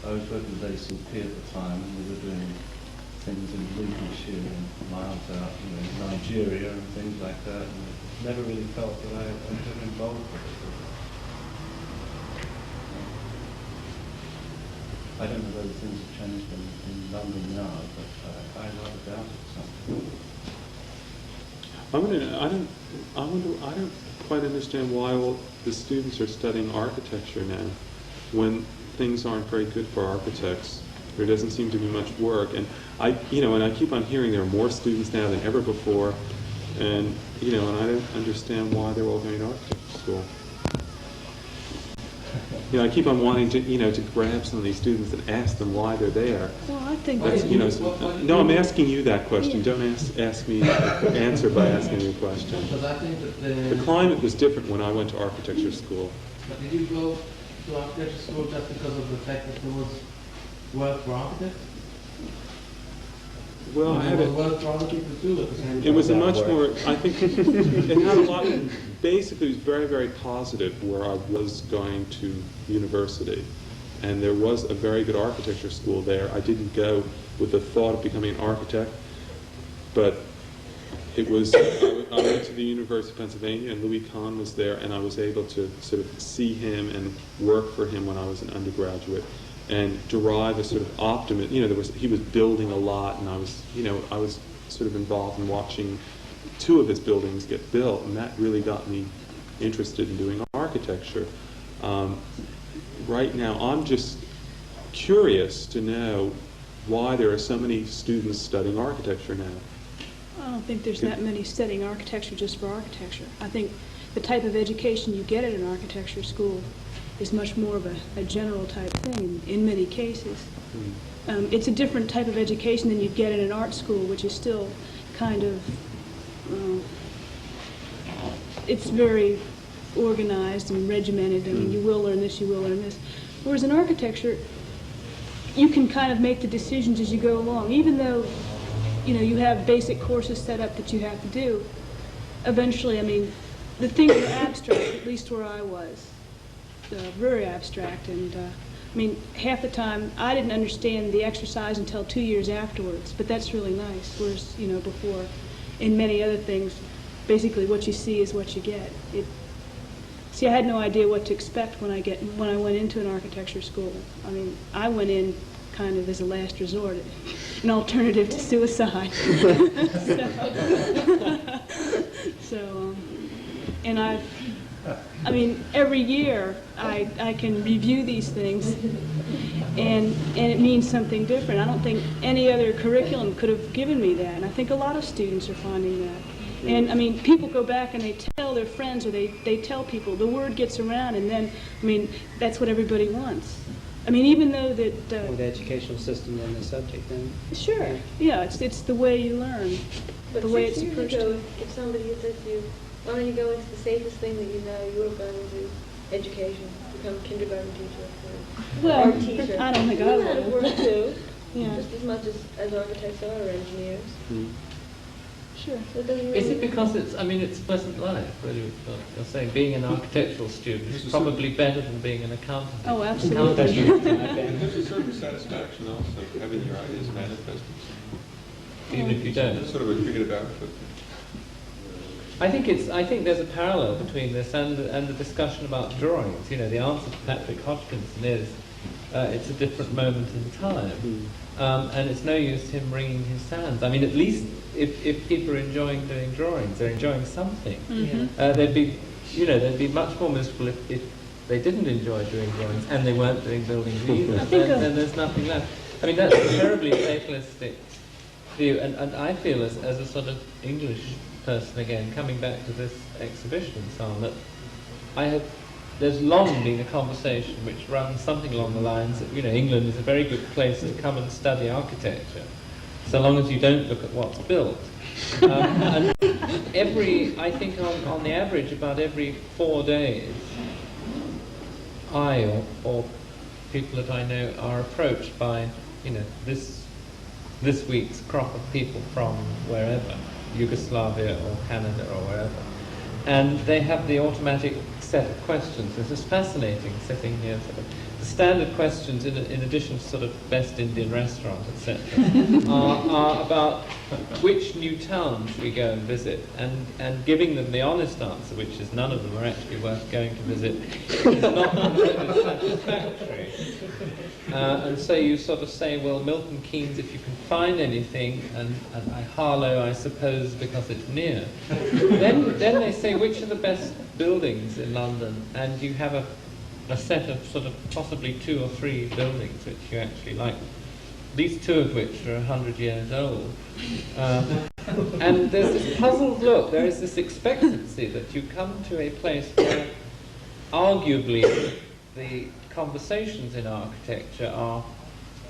I: I was working with ACP at the time, and we were doing things in Lincolnshire and miles out, Nigeria and things like that, and I never really felt that I was ever involved with it. I don't know whether things have changed in London now, but I rather doubt it something.
D: I don't quite understand why all the students are studying architecture now, when things aren't very good for architects. There doesn't seem to be much work, and I keep on hearing there are more students now than ever before, and and I don't understand why they're all going to architecture school. I keep on wanting to, to grab some of these students and ask them why they're there.
E: Well, I think
D: That's, no, I'm asking you that question.
E: Yeah.
D: Don't ask me answer by asking me a question.
J: Because I think that
D: The climate was different when I went to architecture school.
J: But did you go to architecture school just because of the fact that there was work for architects?
D: Well, I
J: there
D: had
J: was
D: a,
J: work for other people too at the same time.
D: it was a much more, I think, it had a lot, basically it was very, very positive where I was going to university. And there was a very good architecture school there. I didn't go with the thought of becoming an architect, but it was, I went to the University of Pennsylvania, and Louis Kahn was there, and I was able to sort of see him and work for him when I was an undergraduate, and derive a sort of optimism. He was building a lot, and I was sort of involved in watching 2 of his buildings get built, and that really got me interested in doing architecture. Right now, I'm just curious to know why there are so many students studying architecture now.
E: I don't think there's that many studying architecture just for architecture. I think the type of education you get at an architecture school is much more of a general type thing in many cases. It's a different type of education than you'd get in an art school, which is still kind of, it's very organized and regimented. I mean, you will learn this, you will learn this. Whereas in architecture, you can kind of make the decisions as you go along, even though you have basic courses set up that you have to do. Eventually, I mean, the things are abstract, at least where I was, very abstract. And I mean, half the time I didn't understand the exercise until 2 years afterwards, but that's really nice. Whereas, before, in many other things, basically what you see is what you get. See, I had no idea what to expect when I went into an architecture school. I mean, I went in kind of as a last resort, an alternative to suicide. And I mean, every year I can review these things, and it means something different. I don't think any other curriculum could have given me that, and I think a lot of students are finding that. And I mean, people go back and they tell their friends, or they tell people, the word gets around, and then, I mean, that's what everybody wants. I mean, even though that...
K: with the educational system and the subject, then?
E: Sure, yeah, it's the way you learn,
F: But
E: the way it's
F: 6 years
E: approached.
F: ago, if somebody had said to you, why don't you go into the safest thing that you know, you have gone into education, become a kindergarten teacher or
E: Well,
F: art teacher.
E: I don't think I
F: Well, that
E: would.
F: would work too,
E: Yeah,
F: just as much as architects are or engineers.
E: sure.
F: So it doesn't really...
A: Is it because it's pleasant life, really? You're saying being an architectural student is probably better than being an accountant.
E: Oh, absolutely.
D: There's a certain satisfaction also, having your ideas manifested.
A: Even if you don't.
D: It's sort of a cricket about it.
A: I think there's a parallel between this and the discussion about drawings. The answer to Patrick Hodgkinson is it's a different moment in time, and it's no use him wringing his hands. I mean, at least if people are enjoying doing drawings, they're enjoying something. They'd be much more miserable if they didn't enjoy doing drawings and they weren't doing buildings either. Then there's nothing left. I mean, that's a terribly fatalistic view, and I feel as a sort of English person, again, coming back to this exhibition and so on, that there's long been a conversation which runs something along the lines that, England is a very good place to come and study architecture, so long as you don't look at what's built. And I think on the average, about every 4 days, I or people that I know are approached by, this week's crop of people from wherever, Yugoslavia or Canada or wherever. And they have the automatic set of questions. This is fascinating, sitting here. The standard questions, in addition to sort of best Indian restaurant, etc., are about which new town should we go and visit, and giving them the honest answer, which is none of them are actually worth going to visit, is not considered satisfactory. And so you sort of say, well, Milton Keynes, if you can find anything, and Harlow, I suppose, because it's near. Then they say, which are the best buildings in London? And you have a set of sort of possibly 2 or 3 buildings which you actually like, these 2 of which are 100 years old. And there's this puzzled look, there is this expectancy that you come to a place where arguably the conversations in architecture are,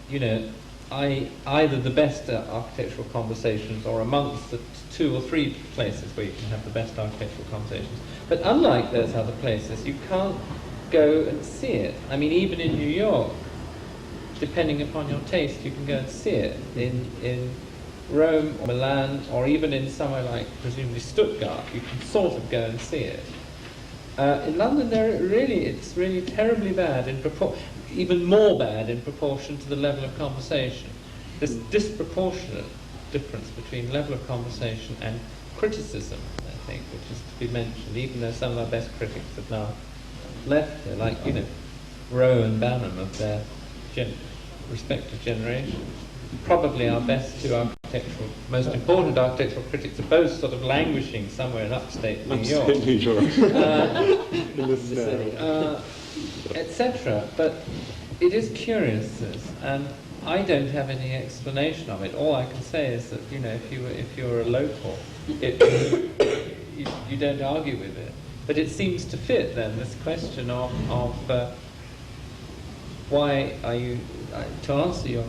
A: you know, either the best architectural conversations or amongst the 2 or 3 places where you can have the best architectural conversations. But unlike those other places, you can't go and see it. I mean, even in New York, depending upon your taste, you can go and see it. In Rome or Milan, or even in somewhere like presumably Stuttgart, you can sort of go and see it. In London, it's really terribly bad even more bad in proportion to the level of conversation. This disproportionate difference between level of conversation and criticism, I think, which is to be mentioned, even though some of our best critics have now left here, like, you know, Rowe and Banham of their respective generations. Probably our best 2 most important architectural critics are both sort of languishing somewhere in upstate New York. Etc. But it is curious, this, and I don't have any explanation of it. All I can say is that, you know, if you're a local, you don't argue with it. But it seems to fit then this question of why are you, to answer your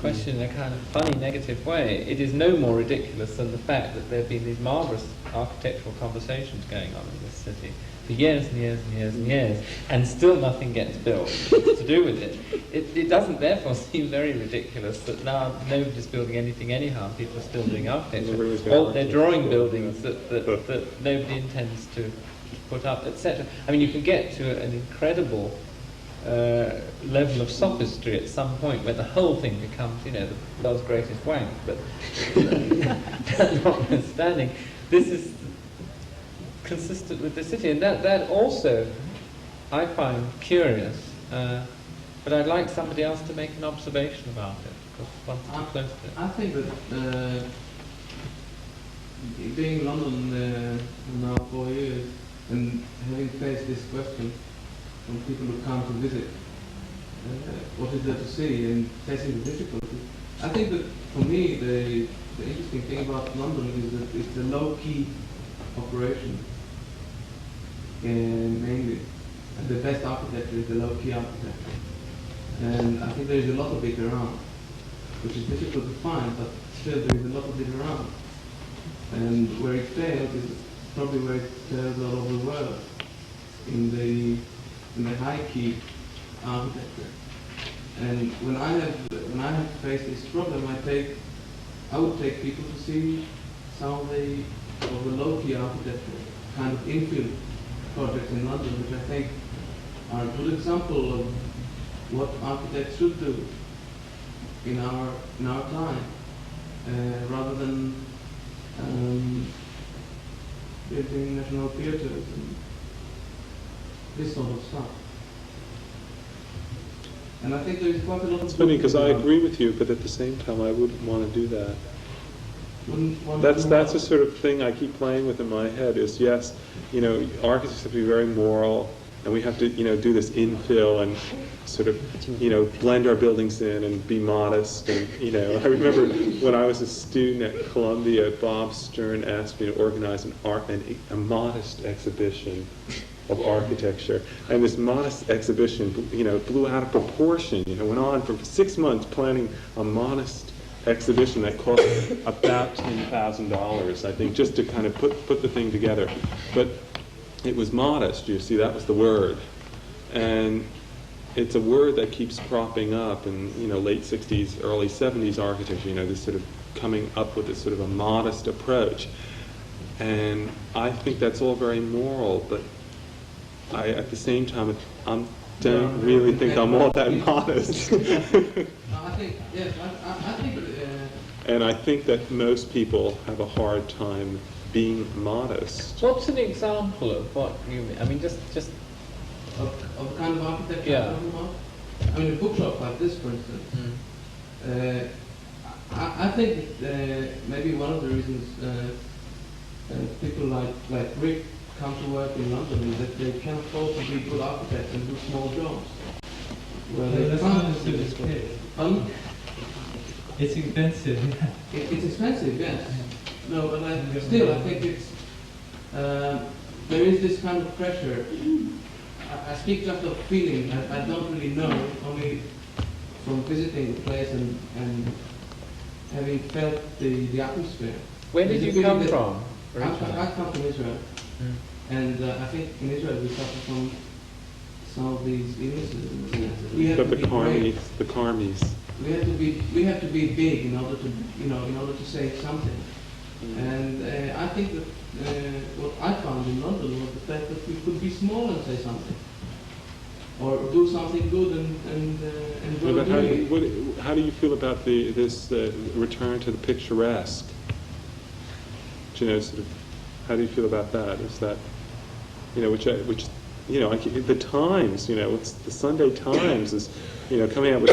A: question in a kind of funny, negative way, it is no more ridiculous than the fact that there have been these marvellous architectural conversations going on in this city for years and years and years and years, and still nothing gets built to do with it. It doesn't therefore seem very ridiculous that now nobody's building anything anyhow, and people are still doing architecture. Or they're drawing buildings that nobody intends to put up, etc. I mean, you can get to an incredible level of sophistry at some point where the whole thing becomes, you know, the world's greatest wank. But that notwithstanding, this is consistent with the city, and that also I find curious. But I'd like somebody else to make an observation about it, because one's too close to it.
J: I think that being in London now 4 years and having faced this question from people who come to visit, what is there to see, and facing the difficulty. I think that for me the interesting thing about London is that it's a low-key operation, mainly. And the best architecture is the low-key architecture. And I think there is a lot of it around, which is difficult to find, but still there is a lot of it around. And where it fails is probably where it fails all over the world, in the high-key architecture. And when I have faced this problem, I would take people to see some of the low-key architecture, kind of infill projects in London, which I think are a good example of what architects should do in our time, rather than building national theatres and this sort of stuff. And I think there is quite a lot of...
D: It's funny because I agree with you, but at the same time I wouldn't want to do that. That's the sort of thing I keep playing with in my head is, yes, you know, architects have to be very moral, and we have to, you know, do this infill and sort of, you know, blend our buildings in and be modest. And, you know, I remember when I was a student at Columbia, Bob Stern asked me to organize a modest exhibition of architecture. And this modest exhibition, you know, blew out of proportion. You know, went on for 6 months planning a modest exhibition that cost about $10,000, I think, just to kind of put the thing together. But it was modest, you see, that was the word. And it's a word that keeps cropping up in, you know, late 60s, early 70s architecture, you know, this sort of coming up with this sort of a modest approach. And I think that's all very moral, but I, at the same time, I don't really think I'm all that modest.
J: I think, yes, I think...
D: And I think that most people have a hard time being modest.
A: What's an example of what you mean? I mean, just
J: of the kind of architecture
A: yeah.
J: I'm talking about? I mean, a bookshop like this, for instance. I think maybe one of the reasons people like Rick come to work in London is that they can afford to be good architects and do small jobs. Well,
G: that's not necessarily the case. It's expensive.
J: It's expensive, yes. No, but still, I think it's there is this kind of pressure I speak just of feeling. I don't really know, only from visiting the place and having felt the atmosphere.
A: Where did you come from?
J: I come from Israel. And I think in Israel we suffer from some of these illnesses. We have
D: But
J: to
D: the
J: be brave.
D: Karmis, the Karmis.
J: We have to be big in order to in order to say something. And I think that what I found in London was the fact that we could be small and say something, or do something good and
D: Yeah, but
J: doing it.
D: how do you feel about this return to the picturesque? You know, sort of, how do you feel about that? Is that, you know, which like the Times, you know, it's the Sunday Times is, you know, coming out with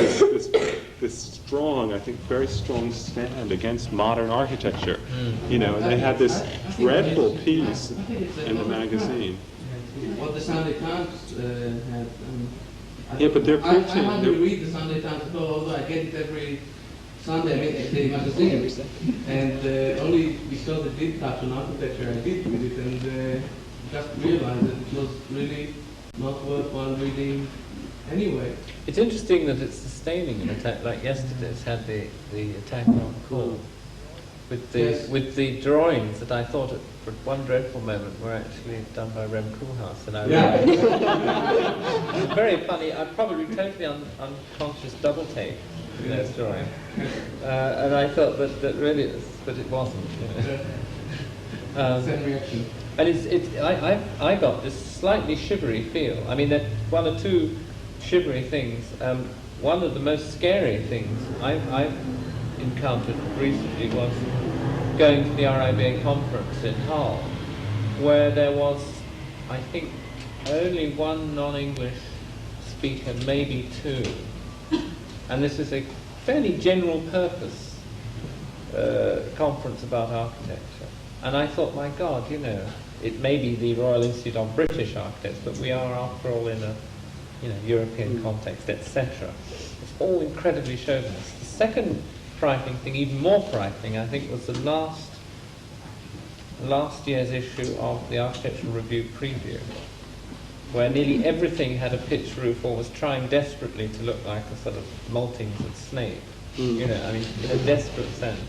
D: this strong, I think, very strong stand against modern architecture. You know, and they had this dreadful piece in the magazine.
J: What the Sunday Times had.
D: Yeah, but they're
J: I
D: preaching.
J: hardly read the Sunday Times at all, although I get it every Sunday. I mean, the magazine, and only because it did touch on architecture, I did read it, and just realized that it was really not worthwhile reading anyway.
A: It's interesting that it's sustaining an attack like yesterday's had the attack on Cool with the drawings that I thought at for one dreadful moment were actually done by Rem Koolhaas, and I it's very funny. I'm probably totally unconscious double take in those drawings, and I thought that really it wasn't. You know.
J: Same reaction.
A: And I got this slightly shivery feel. I mean, there are one or two shivery things. One of the most scary things I've encountered recently was going to the RIBA conference in Hull, where there was, I think, only one non-English speaker, maybe two. And this is a fairly general purpose conference about architecture. And I thought, my God, you know, it may be the Royal Institute of British Architects, but we are, after all, in a European context, etc. It's all incredibly chauvinist. The second frightening thing, even more frightening, I think, was the last year's issue of the Architectural Review Preview, where nearly everything had a pitched roof or was trying desperately to look like a sort of Maltings of Snape. You know, I mean, in a desperate sense.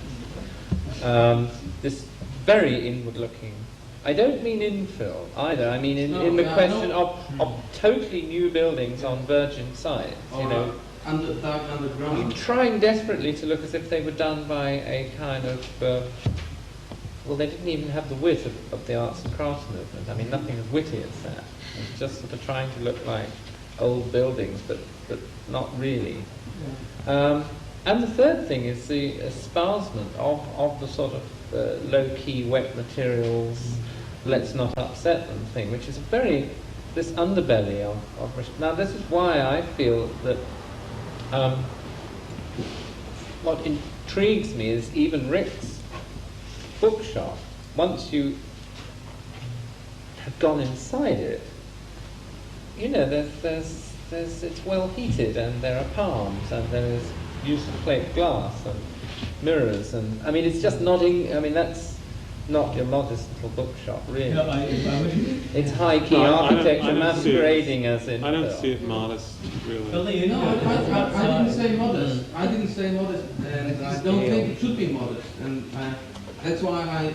A: This very inward-looking. I don't mean infill either. I mean in the question of totally new buildings on virgin sites. You know,
J: underground.
A: Trying desperately to look as if they were done by a kind of well, they didn't even have the wit of the arts and crafts movement. I mean, nothing as witty as that. It's just sort of trying to look like old buildings, but not really. And the third thing is the espousement of the sort of low-key wet materials, let's not upset them thing, which is this underbelly of now this is why I feel that what intrigues me is even Rick's bookshop. Once you have gone inside it, you know, there's it's well heated, and there are palms, and there is use of plate glass and mirrors, and I mean, it's just not. I mean, that's not your modest little bookshop, really.
G: No,
A: it's high-key architecture masquerading as in.
D: I don't see it modest, really.
J: No, I didn't say modest. I didn't say modest, and I don't think it should be modest. And that's why I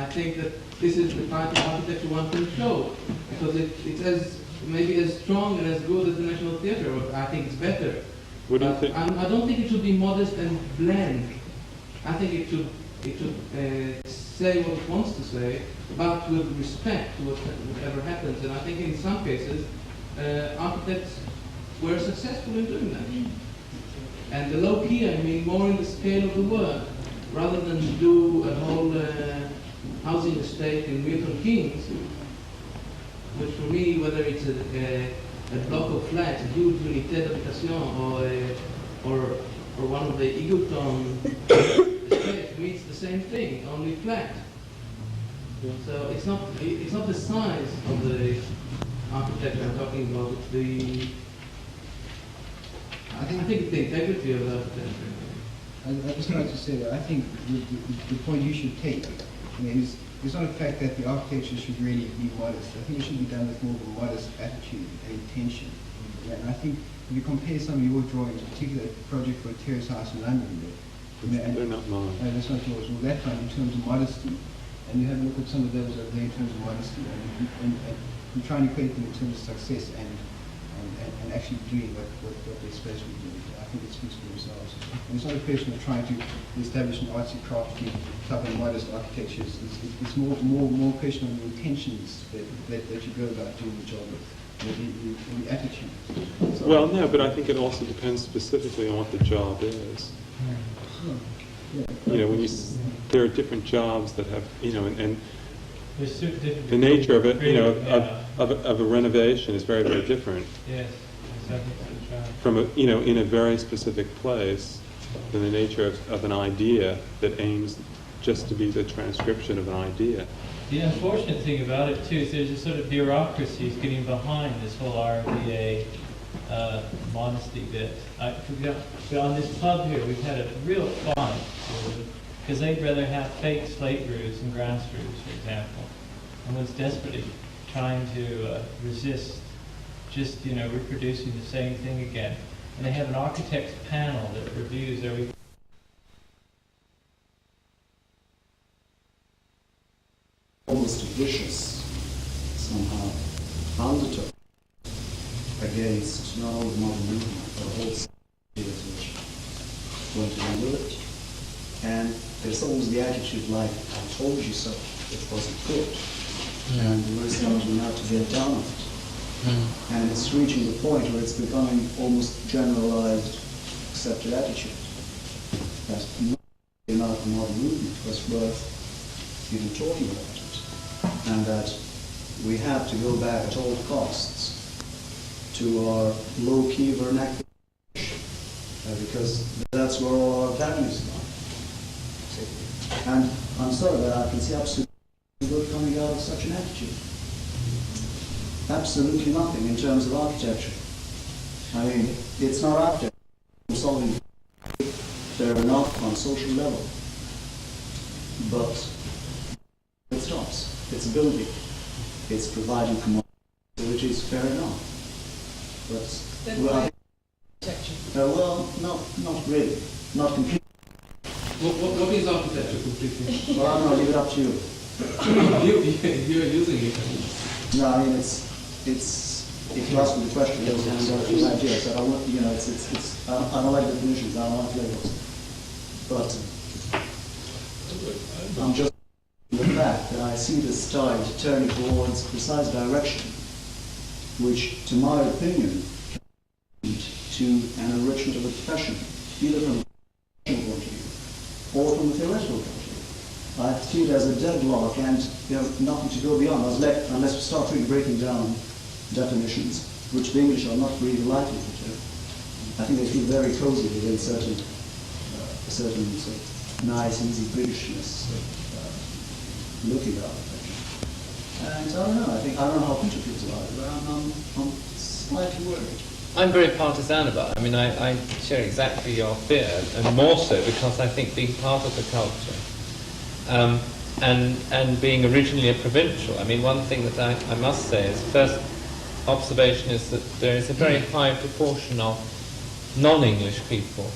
J: think that this is the type of architecture one can show, because it's maybe as strong and as good as the National Theatre, but I think it's better.
D: What do you think?
J: I don't think it should be modest and bland. I think it should say what it wants to say, but with respect to whatever happens. And I think in some cases, architects were successful in doing that. And the low key, I mean, more in the scale of the work, rather than do a whole housing estate in Milton Keynes, which for me, whether it's a block of flats, a huge unité d'habitation, or one of the Eagleton estates, means the same thing, only flat. So it's not the size of the architecture I'm talking about. It's I think it's the integrity of the architecture.
L: I just wanted to say that I think the point you should take, I mean, is it's not a fact that the architecture should really be modest. I think it should be done with more of a modest attitude and intention. Yeah, and I think if you compare some of your drawings, particularly the project for a terrace house in London,
D: They're not mine.
L: that's not yours. Well, that one in terms of modesty, and you have a look at some of those over there in terms of modesty, and you try and equate them in terms of success and actually doing what they're supposed to be doing. I think it speaks for themselves. And it's not a question of trying to establish an artsy, crafty type of modest architecture. It's more a question of the intentions that you go about doing the job with, the attitude. So,
D: Well, no, but I think it also depends specifically on what the job is. You know, there are different jobs that have, you know, and
G: There's different
D: the nature of it, you know,
G: yeah.
D: of a renovation is very, very different
G: Yes, exactly.
D: from a, you know, in a very specific place than the nature of an idea that aims just to be the transcription of an idea.
G: The unfortunate thing about it too is there's a sort of bureaucracy getting behind this whole RVA modesty bit. For example, on this club here, we've had a real fight because they'd rather have fake slate roofs and grass roofs, for example, and was desperately trying to resist just, you know, reproducing the same thing again. And they have an architect's panel that reviews every
C: almost vicious, somehow, undertow against not only the modern movement, but a whole ideas which went along with it. And there's always the attitude like, I told you so, it wasn't good. And we're starting now to get down on it. And it's reaching the point where it's becoming almost generalized accepted attitude. That not the modern movement was worth even talking about it. And that we have to go back at all costs to our low-key vernacular, because that's where all our values lie. And I'm sorry, but I can see absolutely good coming out of such an attitude. Absolutely nothing in terms of architecture. I mean, it's not architecture. It's solving fair enough on social level. But it stops. It's building. It's providing commodities, which is fair enough. But
F: Then
C: well,
F: why architecture?
C: well, not really, not completely.
J: What is architecture completely?
C: Well, I'm going to leave it up to you.
J: You're using it.
C: No, I mean if you ask me the question, there's a few ideas. I don't want, you know, I don't like definitions. I don't like labels. But I'm just the fact that I see this tide turning towards a precise direction, which, to my opinion, can lead to an enrichment of the profession, either from a professional point of view or from a theoretical point of view. I see it as a deadlock and nothing to go beyond, unless we start really breaking down definitions, which the English are not really likely to do. I think they feel very cozy within certain sort of nice, easy Britishness looking at architecture. And I don't know. I don't know how Peter feels about it, but I'm slightly worried.
A: I'm very partisan about it. I mean, I share exactly your fear, and more so because I think being part of the culture and being originally a provincial, I mean, one thing that I must say is, first observation is that there is a very high proportion of non-English people,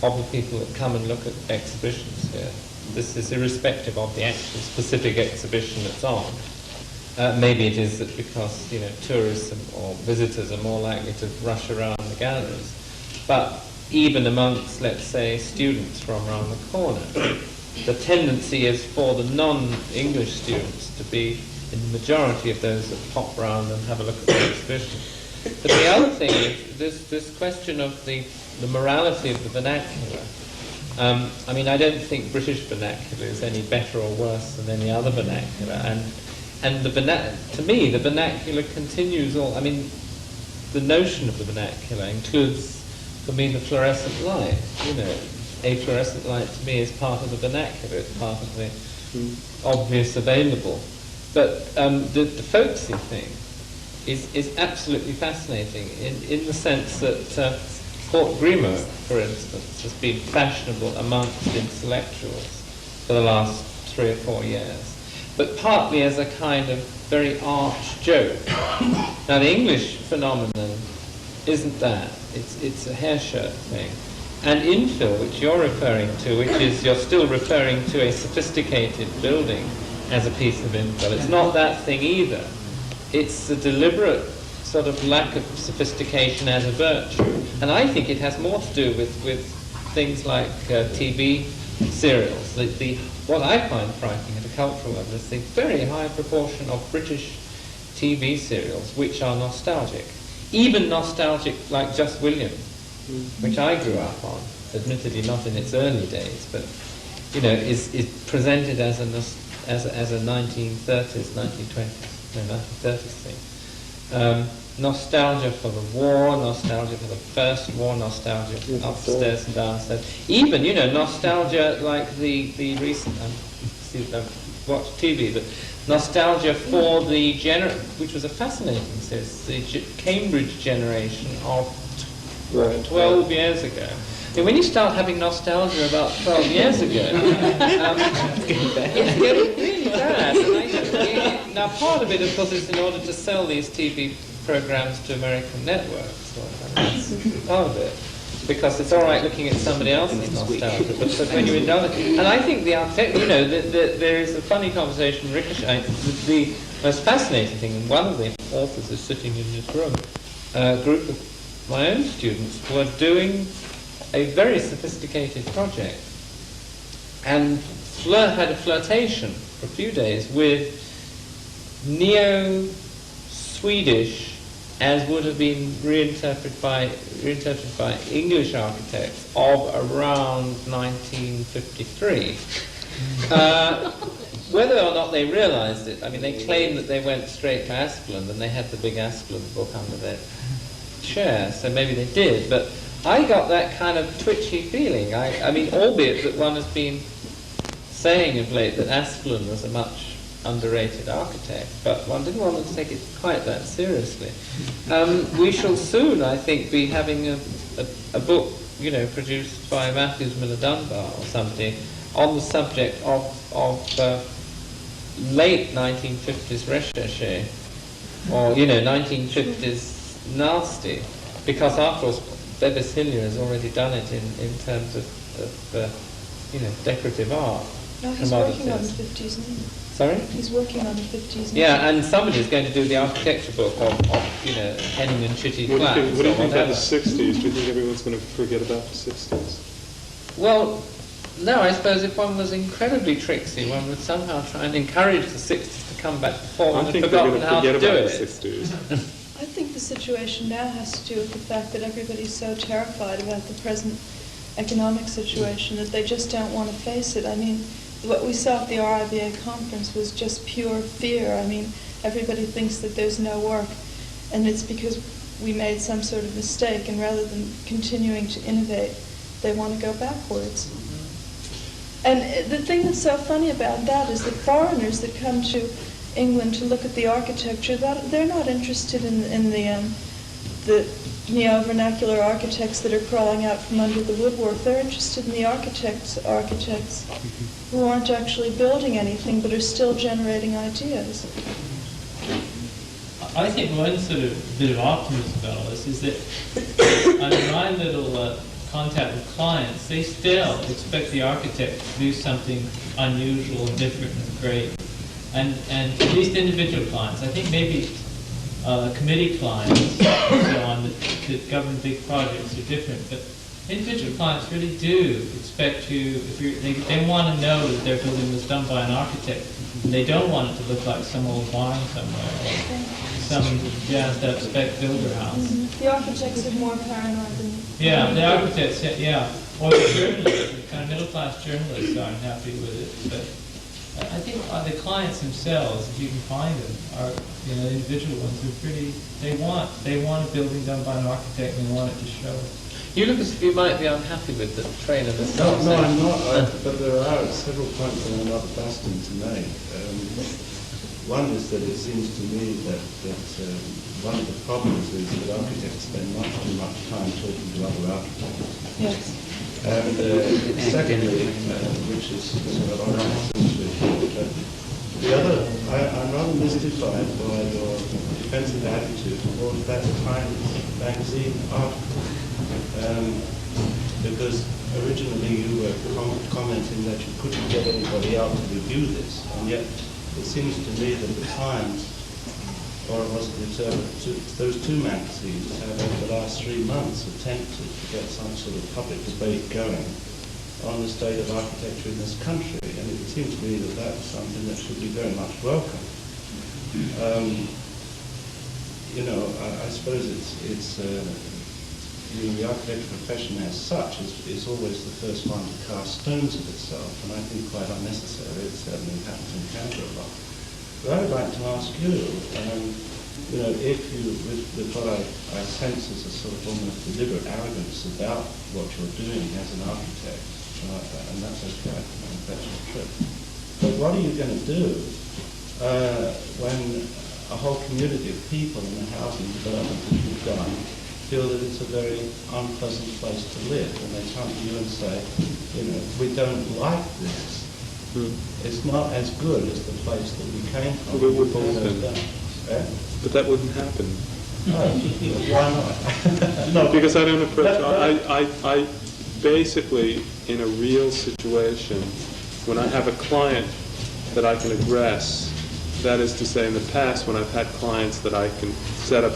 A: of the people that come and look at exhibitions here. This is irrespective of the actual specific exhibition that's on. Maybe it is that because, you know, tourists or visitors are more likely to rush around the galleries. But even amongst, let's say, students from around the corner, the tendency is for the non-English students to be in the majority of those that pop round and have a look at the exhibition. But the other thing is this question of the morality of the vernacular. I mean, I don't think British vernacular is any better or worse than any other vernacular, and to me, the vernacular continues all. I mean, the notion of the vernacular includes, for me, the fluorescent light. You know, a fluorescent light to me is part of the vernacular. It's part of the obvious available. But the folksy thing is absolutely fascinating in the sense that Port Grimo, for instance, has been fashionable amongst intellectuals for the last 3 or 4 years. but partly as a kind of very arch joke. Now the English phenomenon isn't that. It's a hair shirt thing. And infill, which you're referring to, which is you're still referring to a sophisticated building as a piece of infill. It's not that thing either. It's a deliberate sort of lack of sophistication as a virtue. And I think it has more to do with things like TV serials. What I find frightening at a cultural level is the very high proportion of British TV serials which are nostalgic. Even nostalgic like Just William, which I grew up on, admittedly not in its early days, but is presented as a 1930s, 1930s thing. Nostalgia for the war, nostalgia for the First War, nostalgia for upstairs and downstairs. Even, nostalgia like the recent, I've watched TV, but nostalgia for the which was a fascinating series, the Cambridge generation of 12 years ago. And when you start having nostalgia about 12 years ago, it's getting really bad. And now, part of it, of course, is in order to sell these TV programs to American networks. That's part of it. Because it's all right looking at somebody else's nostalgia, but when you're in other... And I think the architect, there is a funny conversation, Ricochet. The most fascinating thing, and one of the authors is sitting in this room, a group of my own students were doing a very sophisticated project and had a flirtation for a few days with neo-Swedish, as would have been reinterpreted by English architects of around 1953. Whether or not they realized it, I mean, they claim that they went straight to Aspland and they had the big Aspland book under their chair, so maybe they did, but I got that kind of twitchy feeling. I mean, albeit that one has been saying of late that Aspland was a much underrated architect, but one didn't want to take it quite that seriously. We shall soon, I think, be having a book, produced by Matthews Miller Dunbar or somebody on the subject of late 1950s recherche, or 1950s nasty, because after all, Bevis Hillier has already done it in terms of decorative art.
E: No, he's working on the 50s now.
A: Sorry?
E: He's working on the 50s now.
A: Yeah, and somebody's going to do the architecture book of Henning and Chitty Flats.
D: What do you think about the 60s? Do you think everyone's going to forget about the 60s?
A: Well, no, I suppose if one was incredibly tricksy, one would somehow try and encourage the 60s to come back before one had forgotten how to do it.
E: I think the situation now has to do with the fact that everybody's so terrified about the present economic situation that they just don't want to face it. I mean, what we saw at the RIBA conference was just pure fear. I mean, everybody thinks that there's no work, and it's because we made some sort of mistake, and rather than continuing to innovate, they want to go backwards. And the thing that's so funny about that is that foreigners that come to England to look at the architecture, that they're not interested in the neo-vernacular architects that are crawling out from under the woodwork. They're interested in the architects who aren't actually building anything but are still generating ideas.
G: I think one sort of bit of optimism about all this is that on my little contact with clients, they still expect the architect to do something unusual and different and great. And at least individual clients, I think maybe committee clients and so on that govern big projects are different, but individual clients really do expect you, they want to know that their building was done by an architect, and they don't want it to look like some old barn somewhere, or some jazzed-up spec builder house.
E: Mm-hmm. The architects are more paranoid than...
G: Yeah, the architects, yeah. Or the journalists, the kind of middle-class journalists aren't happy with it, but I think the clients themselves, if you can find them, are individual ones who pretty. They want a building done by an architect and they want it to show.
A: You look as if you might be unhappy with the train of this.
I: No, I'm not. But there are several points that I'm not fasting to make. One is that it seems to me that one of the problems is that architects spend much too much time talking to other architects.
E: Yes.
I: And secondly, which is sort of on I'm rather mystified by your defensive attitude towards that Times magazine article. Because originally you were commenting that you couldn't get anybody out to review this, and yet it seems to me that the Times, or was it the Observer, those two magazines have over the last 3 months attempted to get some sort of public debate going on the state of architecture in this country, and it seems to me that that's something that should be very much welcome. I suppose it's the architecture profession as such is always the first one to cast stones at itself, and I think quite unnecessary. It certainly happens in Canada a lot. But I would like to ask you, if you, with what I sense as a sort of almost deliberate arrogance about what you're doing as an architect, and that's okay, that's your trip. But what are you going to do when a whole community of people in the housing development that you've done feel that it's a very unpleasant place to live, and they come to you and say, we don't like this. It's not as good as the place that we came from.
D: But it wouldn't happen. But that wouldn't happen.
I: No, why not?
D: No, because I don't approach. I basically, in a real situation, when I have a client that I can address, that is to say, in the past, when I've had clients that I can set up,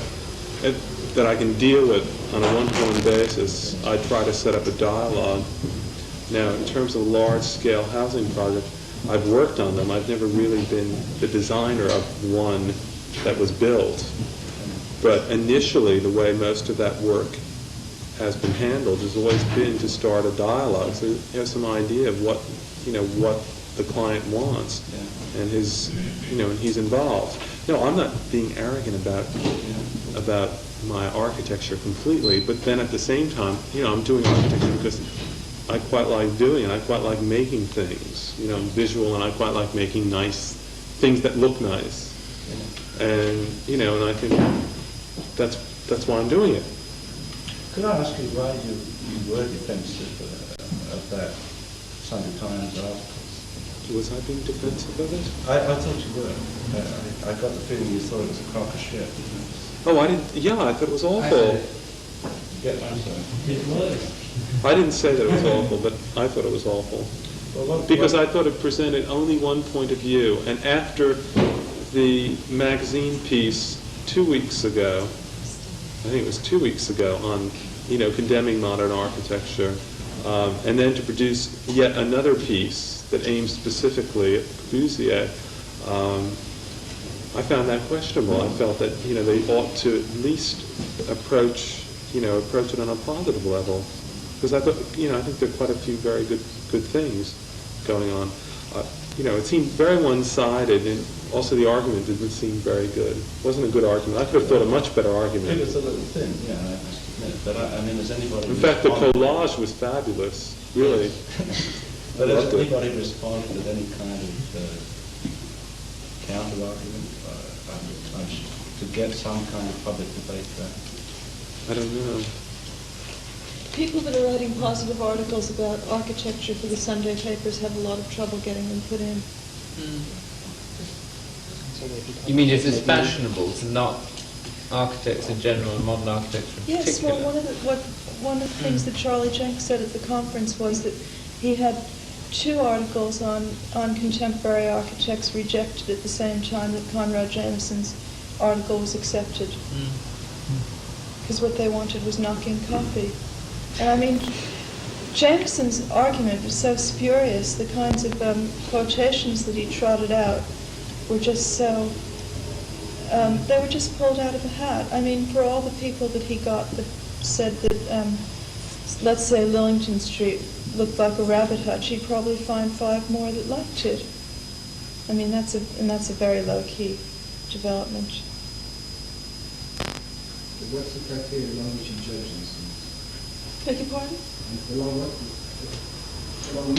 D: that I can deal with on a one-to-one basis, I try to set up a dialogue. Now, in terms of large-scale housing projects, I've worked on them. I've never really been the designer of one that was built. But initially, the way most of that work has been handled has always been to start a dialogue, so you have some idea of what the client wants, and and he's involved. No, I'm not being arrogant about my architecture completely, but then at the same time, I'm doing architecture because I quite like doing it. I quite like making things, visual, and I quite like making nice things that look nice. And and I think that's why I'm doing it.
I: Could I ask you why you were defensive of that Sunday Times article?
D: Was I being defensive of it?
I: I thought you were. I got the feeling you thought it was a crock of shit.
D: Oh, I didn't. Yeah, I thought it was awful.
I: I'm sorry.
G: It was.
D: I didn't say that it was awful, but I thought it was awful. Because I thought it presented only one point of view. And after the magazine piece 2 weeks ago, I think it was 2 weeks ago, on condemning modern architecture, and then to produce yet another piece that aims specifically at Corbusier, I found that questionable. I felt that they ought to at least approach it on a positive level, because I thought I think there are quite a few very good things going on. It seemed very one-sided, and also the argument didn't seem very good. It wasn't a good argument. I could have thought a much better argument.
I: It was a little thin, I must admit. But I mean, has anybody...
D: In fact, the collage was fabulous, really.
I: But has anybody responded with any kind of counter-argument to get some kind of public debate there?
D: I don't know.
E: People that are writing positive articles about architecture for the Sunday papers have a lot of trouble getting them put in.
A: You mean is this fashionable to not architects in general and modern architecture in
E: Yes,
A: particular?
E: well, one of the things that Charlie Jenks said at the conference was that he had 2 articles on contemporary architects rejected at the same time that Conrad Jameson's article was accepted. Because what they wanted was knocking copy. And I mean, Jameson's argument was so spurious, the kinds of quotations that he trotted out were just so, they were just pulled out of a hat. I mean, for all the people that he got that said that, let's say Lillington Street looked like a rabbit hutch, he'd probably find 5 more that liked it. I mean, that's a very low-key development.
L: What's the criteria along which you judge these things?
E: Beg your pardon?
L: Along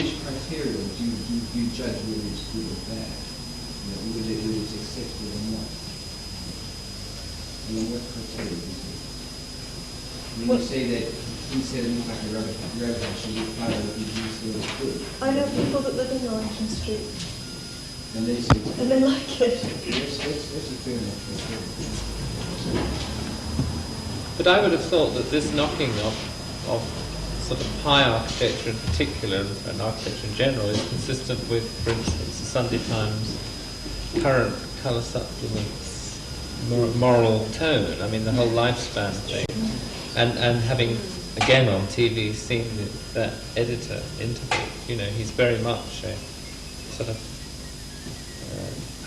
L: which criteria do you judge whether it's good or bad? Whether it's acceptable or not? Along what criteria do you think? When you say that he said it looked like a rabbit hutch, and you find that you feel it's good.
E: I know people that live in Lillington Street.
C: And they see
E: and they like it.
C: it's a fair enough.
A: But I would have thought that this knocking of sort of high architecture in particular, and architecture in general, is consistent with, for instance, the Sunday Times current colour supplements moral tone. I mean, the whole lifespan thing. And having, again on TV, seen that editor interview, you know, he's very much a sort of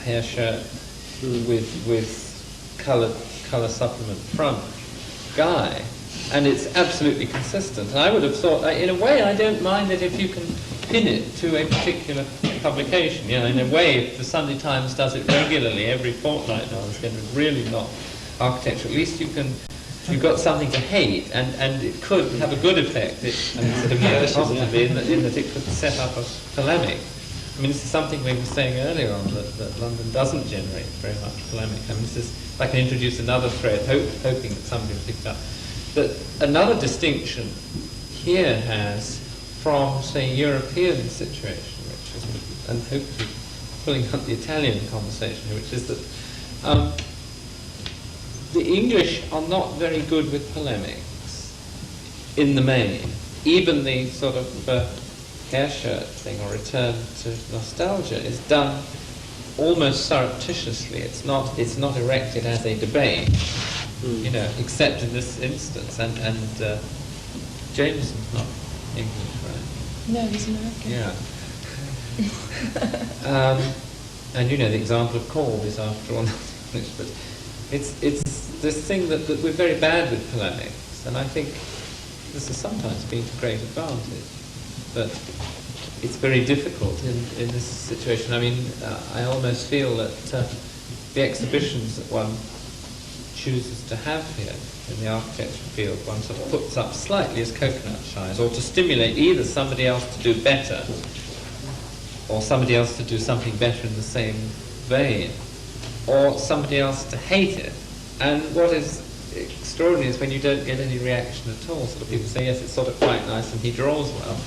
A: hair shirt with colour supplement front guy, and it's absolutely consistent. And I would have thought, in a way, I don't mind it if you can pin it to a particular publication. You know, in a way, if the Sunday Times does it regularly, every fortnight now, it's going to really knock architecture. At least you've got something to hate, and it could have a good effect. Positively, in that it could set up a polemic. I mean, this is something we were saying earlier on, that London doesn't generate very much polemic. I mean, this is, if I can introduce another thread, hoping that somebody will pick it up. But another distinction here has from, say, European situation, which is, and hopefully pulling up the Italian conversation, which is that the English are not very good with polemics in the main. Even the sort of hair shirt thing, or return to nostalgia, is done almost surreptitiously. It's not erected as a debate, you know, except in this instance. And Jameson's not English, right?
E: No, he's American.
A: Yeah. And you know, the example of Corb is after all not English, but it's this thing that we're very bad with polemics, and I think this has sometimes been to great advantage. But it's very difficult in this situation. I mean, I almost feel that the exhibitions that one chooses to have here in the architecture field, one sort of puts up slightly as coconut shies, or to stimulate either somebody else to do better, or somebody else to do something better in the same vein, or somebody else to hate it. And what is extraordinary is when you don't get any reaction at all. Sort of people say, yes, it's sort of quite nice and he draws well.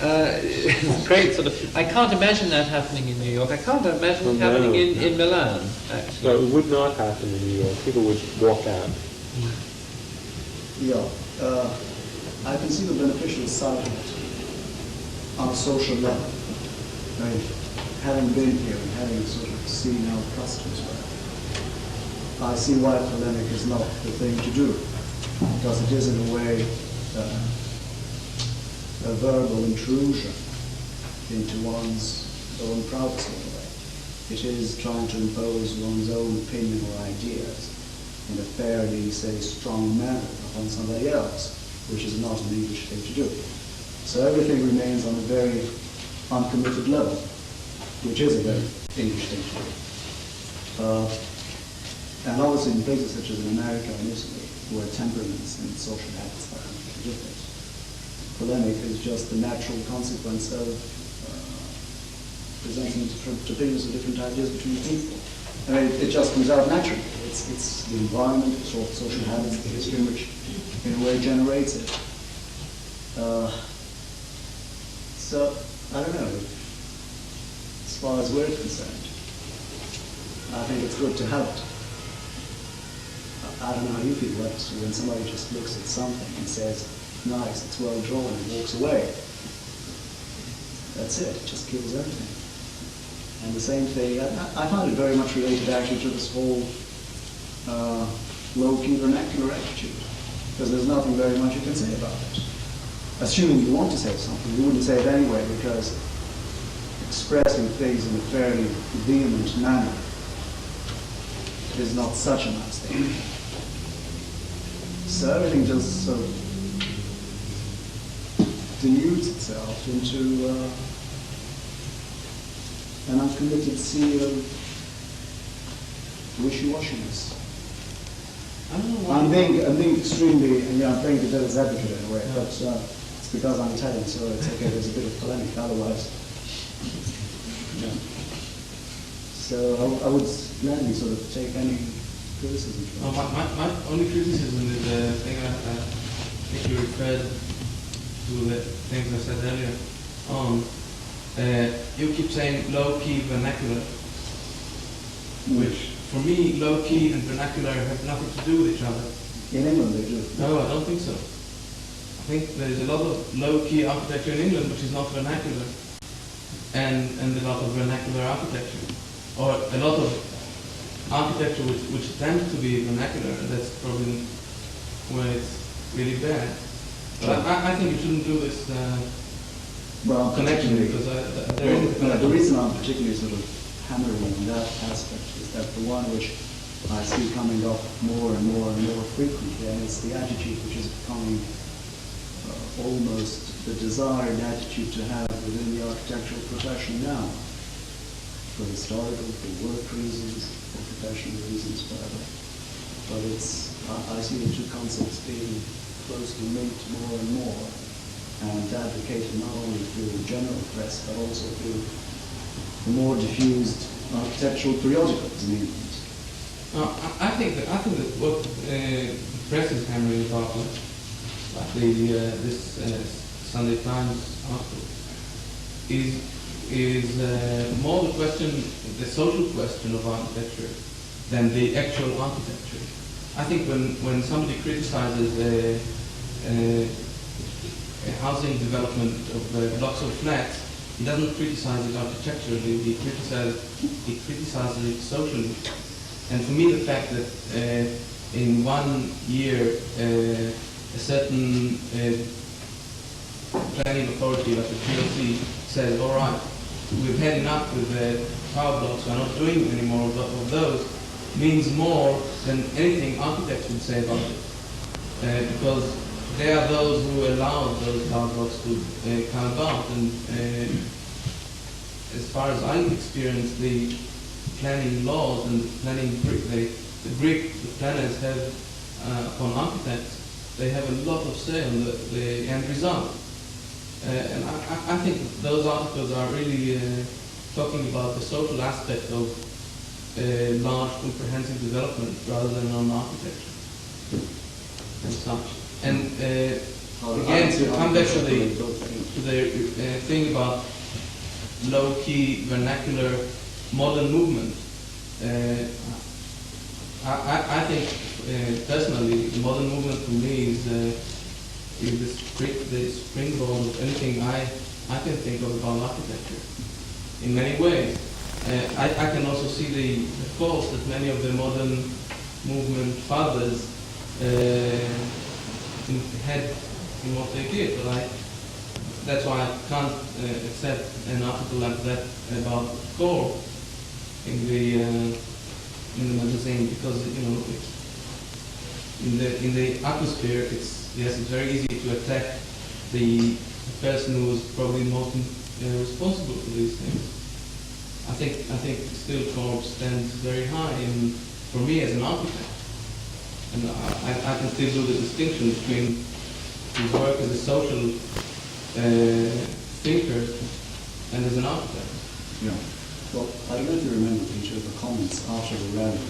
A: It's great sort of. I can't imagine that happening in New York. I can't imagine it happening in Milan, actually.
D: No, it would not happen in New York. People would walk out.
C: Yeah, I can see the beneficial side of it on a social level. Right? Having been here and having sort of seen how customs work, I see why polemic is not the thing to do, because it is in a way a verbal intrusion into one's own privacy in a way. It is trying to impose one's own opinion or ideas in a fairly, say, strong manner upon somebody else, which is not an English thing to do. So everything remains on a very uncommitted level, which is a very English thing to do. And obviously in places such as in America and Italy, where temperaments and social habits are completely different, polemic is just the natural consequence of presenting different opinions and different ideas between people. I mean, it just comes out naturally. It's the environment, it's all social habits, the history which in a way generates it. So, I don't know, as far as we're concerned, I think it's good to have it. I don't know how you feel, but when somebody just looks at something and says, nice, it's well drawn, and walks away, that's it kills everything. And the same thing, I find it very much related actually to this whole low-key vernacular attitude, because there's nothing very much you can say about it. Assuming you want to say something, you wouldn't say it anyway, because expressing things in a fairly vehement manner is not such a nice thing. So everything just sort of denudes itself into an uncommitted sea of wishy-washiness.
J: I don't know why.
C: I'm being extremely, I'm playing the devil's advocate in a way, but it's because I'm Italian, so it's okay, there's a bit of polemic, otherwise. Yeah. So I would gladly sort of take any criticism.
J: My only criticism is the thing I think you referred to the things I said earlier on. You keep saying low-key vernacular, which for me, low-key and vernacular have nothing to do with each other.
C: In England they do.
J: No, I don't think so. I think there's a lot of low-key architecture in England which is not vernacular, and a lot of vernacular architecture, or a lot of architecture which tends to be vernacular, and that's probably where it's really bad. But I think you shouldn't do this connection, because
C: the reason I'm particularly sort of hammering on that aspect is that the one which I see coming up more and more and more frequently, and it's the attitude which is becoming almost the desired attitude to have within the architectural profession now, for historical, for work reasons, for professional reasons, whatever. But I see the two concepts being closely linked more and more, and advocated not only through the general press, but also through the more diffused architectural periodicals in England.
J: I think that what the press is hammering about, like this Sunday Times article, is more the social question of architecture than the actual architecture. I think when somebody criticizes a housing development of blocks of flats, he doesn't criticize it architecturally, he criticizes it socially. And for me, the fact that in 1 year a certain planning authority like the PLC says, all right, we've had enough with the power blocks, we're not doing any more of those, means more than anything architects would say about it. Because they are those who allowed those power blocks to come about. And as far as I've experienced, the planning laws and the planning grip the planners have upon architects, they have a lot of say on the end result. And I think those articles are really talking about the social aspect of large comprehensive development rather than on architecture and such. And again, to come back to the thing about low-key vernacular modern movement, I think personally the modern movement for me is the springboard of anything I can think of about architecture in many ways. I can also see the faults that many of the modern movement fathers had in what they did, but that's why I can't accept an article like that about core in the magazine, because in the atmosphere it's very easy to attack the person who is probably most responsible for these things. I think still core stands very high for me as an architect. And I can still do the distinction between his work as a social thinker and as an architect.
C: Yeah. Well, I don't know if you remember, Peter, the comments after the rally.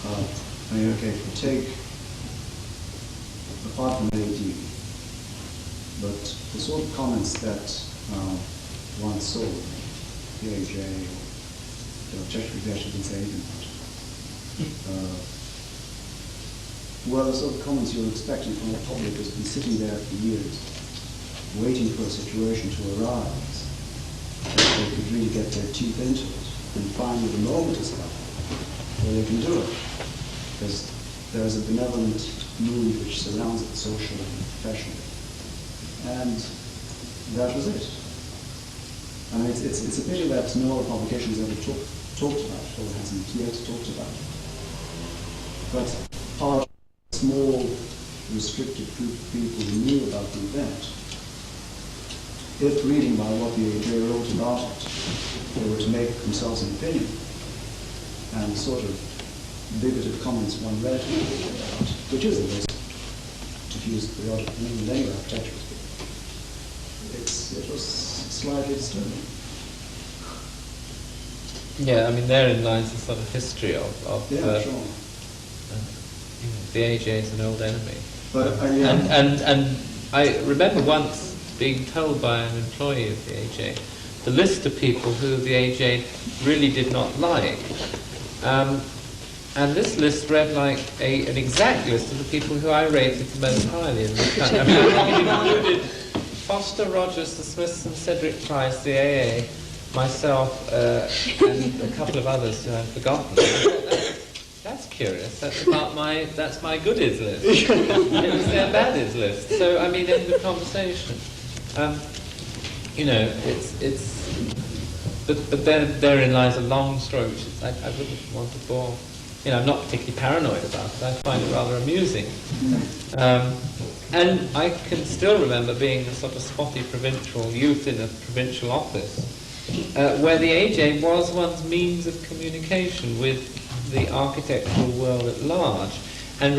C: I mean, okay, if you take, apart from AD, but the sort of comments that one saw, PAJ, or Czech Republic didn't say anything about it. Well, the sort of comments you're expecting from the public has been sitting there for years, waiting for a situation to arise that they could really get their teeth into it and find the moment has come where they can do it. Because there is a benevolent mood which surrounds it socially and professionally. And that was it. I mean, it's a pity that no other publication has ever talked about it, or hasn't yet talked about it. But part small, restricted group of people who knew about the event, if reading by what the AJ wrote about it, they were to make themselves an opinion, and sort of bigoted comments one read about, which is the most diffused periodic in England anyway, architecture. It was slightly disturbing.
A: Yeah, I mean, therein lies the sort of history of
C: sure.
A: The AJ is an old enemy.
C: But,
A: and I remember once being told by an employee of the AJ the list of people who the AJ really did not like. And this list read like an exact list of the people who I rated the most highly in the country. I mean, it included Foster, Rogers, the Smiths, and Cedric Price, the AA, myself, and a couple of others who I've forgotten. That's curious. That's my goodies list. It was their baddies list. So I mean, end of conversation. You know, but therein lies a long story, which is, I wouldn't want to bore. You know, I'm not particularly paranoid about it. I find it rather amusing. And I can still remember being a sort of spotty provincial youth in a provincial office, where the AJ was one's means of communication with the architectural world at large. And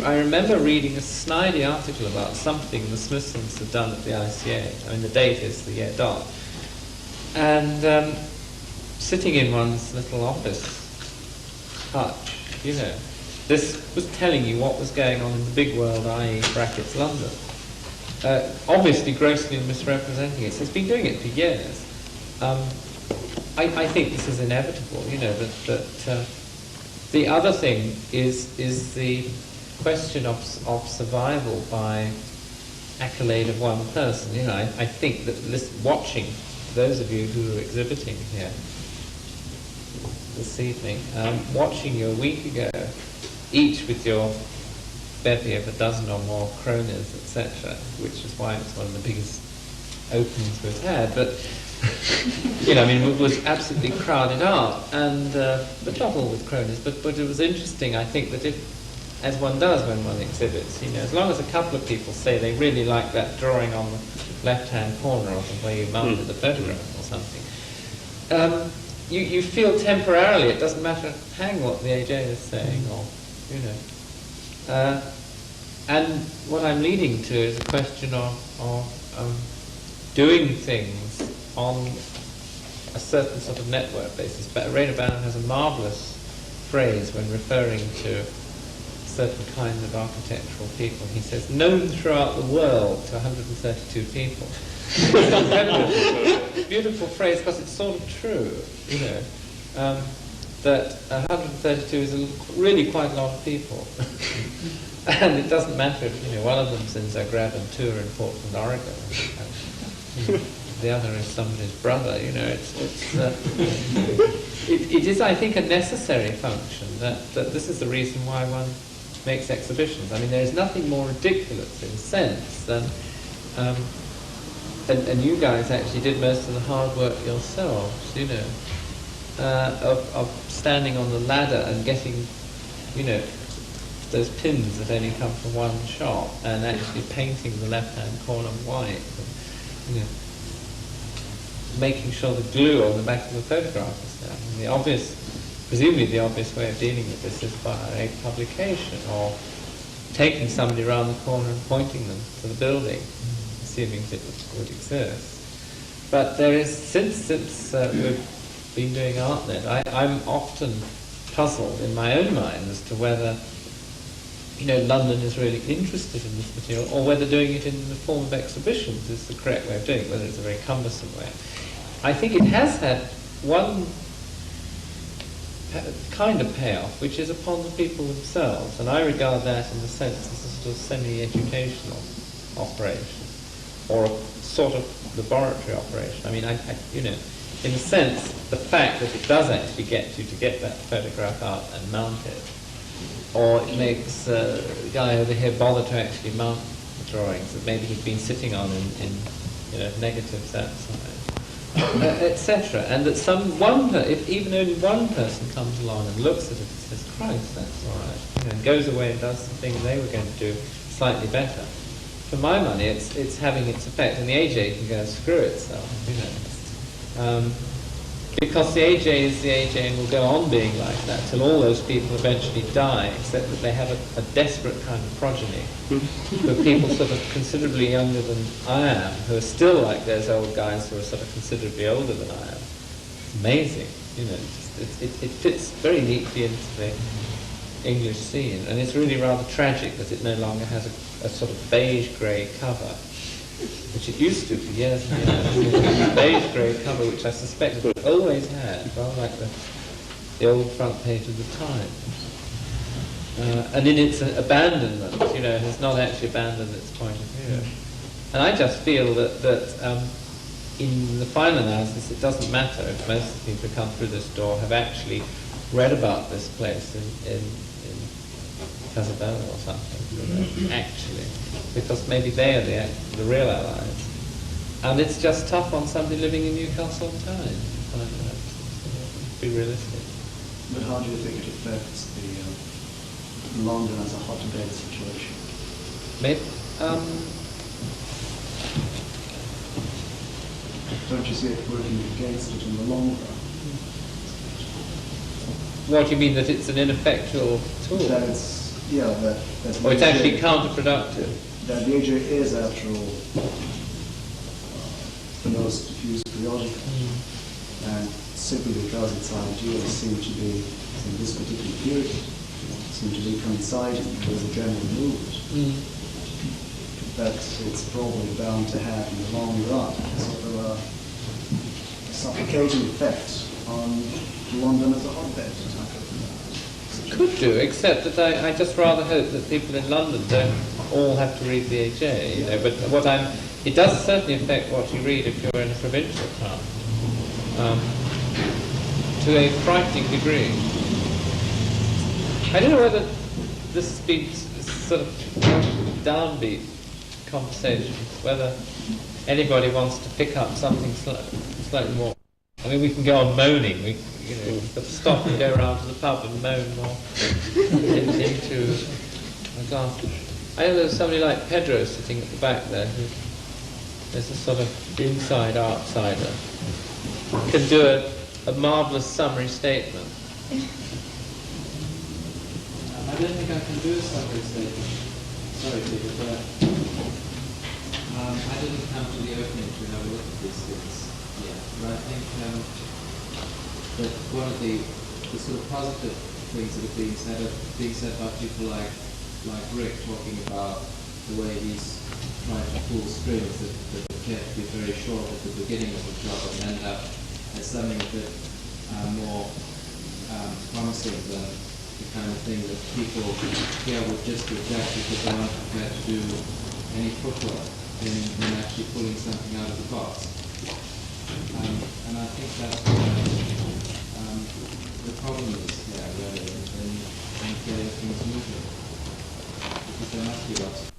A: I remember reading a snidey article about something the Smithsons had done at the ICA. I mean, the date is the year dot. And sitting in one's little office hutch, you know, this was telling you what was going on in the big world, i.e. brackets London. Obviously grossly misrepresenting it. So it's been doing it for years. I think this is inevitable, you know, that the other thing is the question of survival by accolade of one person. You know, I think that watching those of you who are exhibiting here this evening, watching you a week ago, each with your bevy of a dozen or more cronies, etc., which is why it's one of the biggest openings we've had, but you know, I mean, it was absolutely crowded out, and but not all with cronies, but it was interesting, I think, that if, as one does when one exhibits, you know, as long as a couple of people say they really like that drawing on the left-hand corner of the way you mounted the photograph or something, you feel temporarily, it doesn't matter, hang what the AJ is saying, or, you know. And what I'm leading to is a question of doing things on a certain sort of network basis. But Rainer Bannon has a marvellous phrase when referring to certain kinds of architectural people. He says, known throughout the world to 132 people. Beautiful phrase, because it's sort of true, you know, that 132 is really quite a lot of people. And it doesn't matter if, you know, one of them's in Zagreb and two are in Portland, Oregon. And, the other is somebody's brother, you know, it is, I think, a necessary function, that this is the reason why one makes exhibitions. I mean, there is nothing more ridiculous in a sense than, and you guys actually did most of the hard work yourselves, you know, of standing on the ladder and getting, you know, those pins that only come from one shot, and actually painting the left-hand corner white, and, you know, making sure the glue on the back of the photograph is there. And the obvious, presumably the obvious way of dealing with this is by a publication, or taking somebody around the corner and pointing them to the building, assuming it would exist. But there is, since we've been doing ArtNet, I'm often puzzled in my own mind as to whether, you know, London is really interested in this material, or whether doing it in the form of exhibitions is the correct way of doing it, whether it's a very cumbersome way. I think it has had one kind of payoff, which is upon the people themselves, and I regard that in a sense as a sort of semi-educational operation, or a sort of laboratory operation. I mean, you know, in a sense, the fact that it does actually get you to get that photograph out and mount it, or it makes the guy over here bother to actually mount the drawings that maybe he'd been sitting on in you know, negatives outside, etc. And that if even only one person comes along and looks at it and says, Christ, that's all right, you know, and goes away and does the thing they were going to do slightly better. For my money, it's having its effect, and the AJ can go and screw itself, you know. Because the AJ is the AJ and will go on being like that till all those people eventually die, except that they have a desperate kind of progeny, who are people sort of considerably younger than I am, who are still like those old guys who are sort of considerably older than I am. It's amazing, you know. It fits very neatly into the English scene, and it's really rather tragic that it no longer has a sort of beige grey cover. which it used to for years and years, beige grey cover, which I suspect it always had, rather like the old front page of the Times. And in its abandonment, has not actually abandoned its point of view. And I just feel that in the final analysis, it doesn't matter if most of the people who come through this door have actually read about this place in Casablanca or something, actually, because maybe they are the real allies. And it's just tough on somebody living in Newcastle Town. Be realistic.
C: But how do you think it affects the London as a hotbed situation?
A: Maybe,
C: don't you see it working against it in the long run?
A: what do you mean, that it's an ineffectual tool?
C: That it's, that
A: or it's actually counterproductive?
C: That the AJ is, after all, the most diffused periodical. And simply because its ideas seem to be, in this particular period, seem to be coinciding with the general mood, that it's probably bound to have, in the long run, sort of a suffocating effect on London as a hotbed.
A: Could do, except that I just rather hope that people in London don't all have to read the AJ, But it does certainly affect what you read if you're in a provincial town, to a frightening degree. I don't know whether this has been sort of downbeat conversation, whether anybody wants to pick up something slightly more. I mean, we can go on moaning. But stop and go around to the pub and moan more into a glass. I know there's somebody like Pedro sitting at the back there who is a sort of inside outsider. Can do a marvellous summary statement.
J: I don't think I can do a summary statement. Sorry, Peter, but I didn't come to the opening to have a look at these things yet. But I think that one of the sort of positive things that are being said by people like Rick, talking about the way he's trying to pull strings that appear to be very short at the beginning of the job and end up as something that more promising than the kind of thing that people here would just reject because they're not prepared to do any footwork in actually pulling something out of the box. And I think that's the problem is here, really, in getting things moving. Because there must be lots of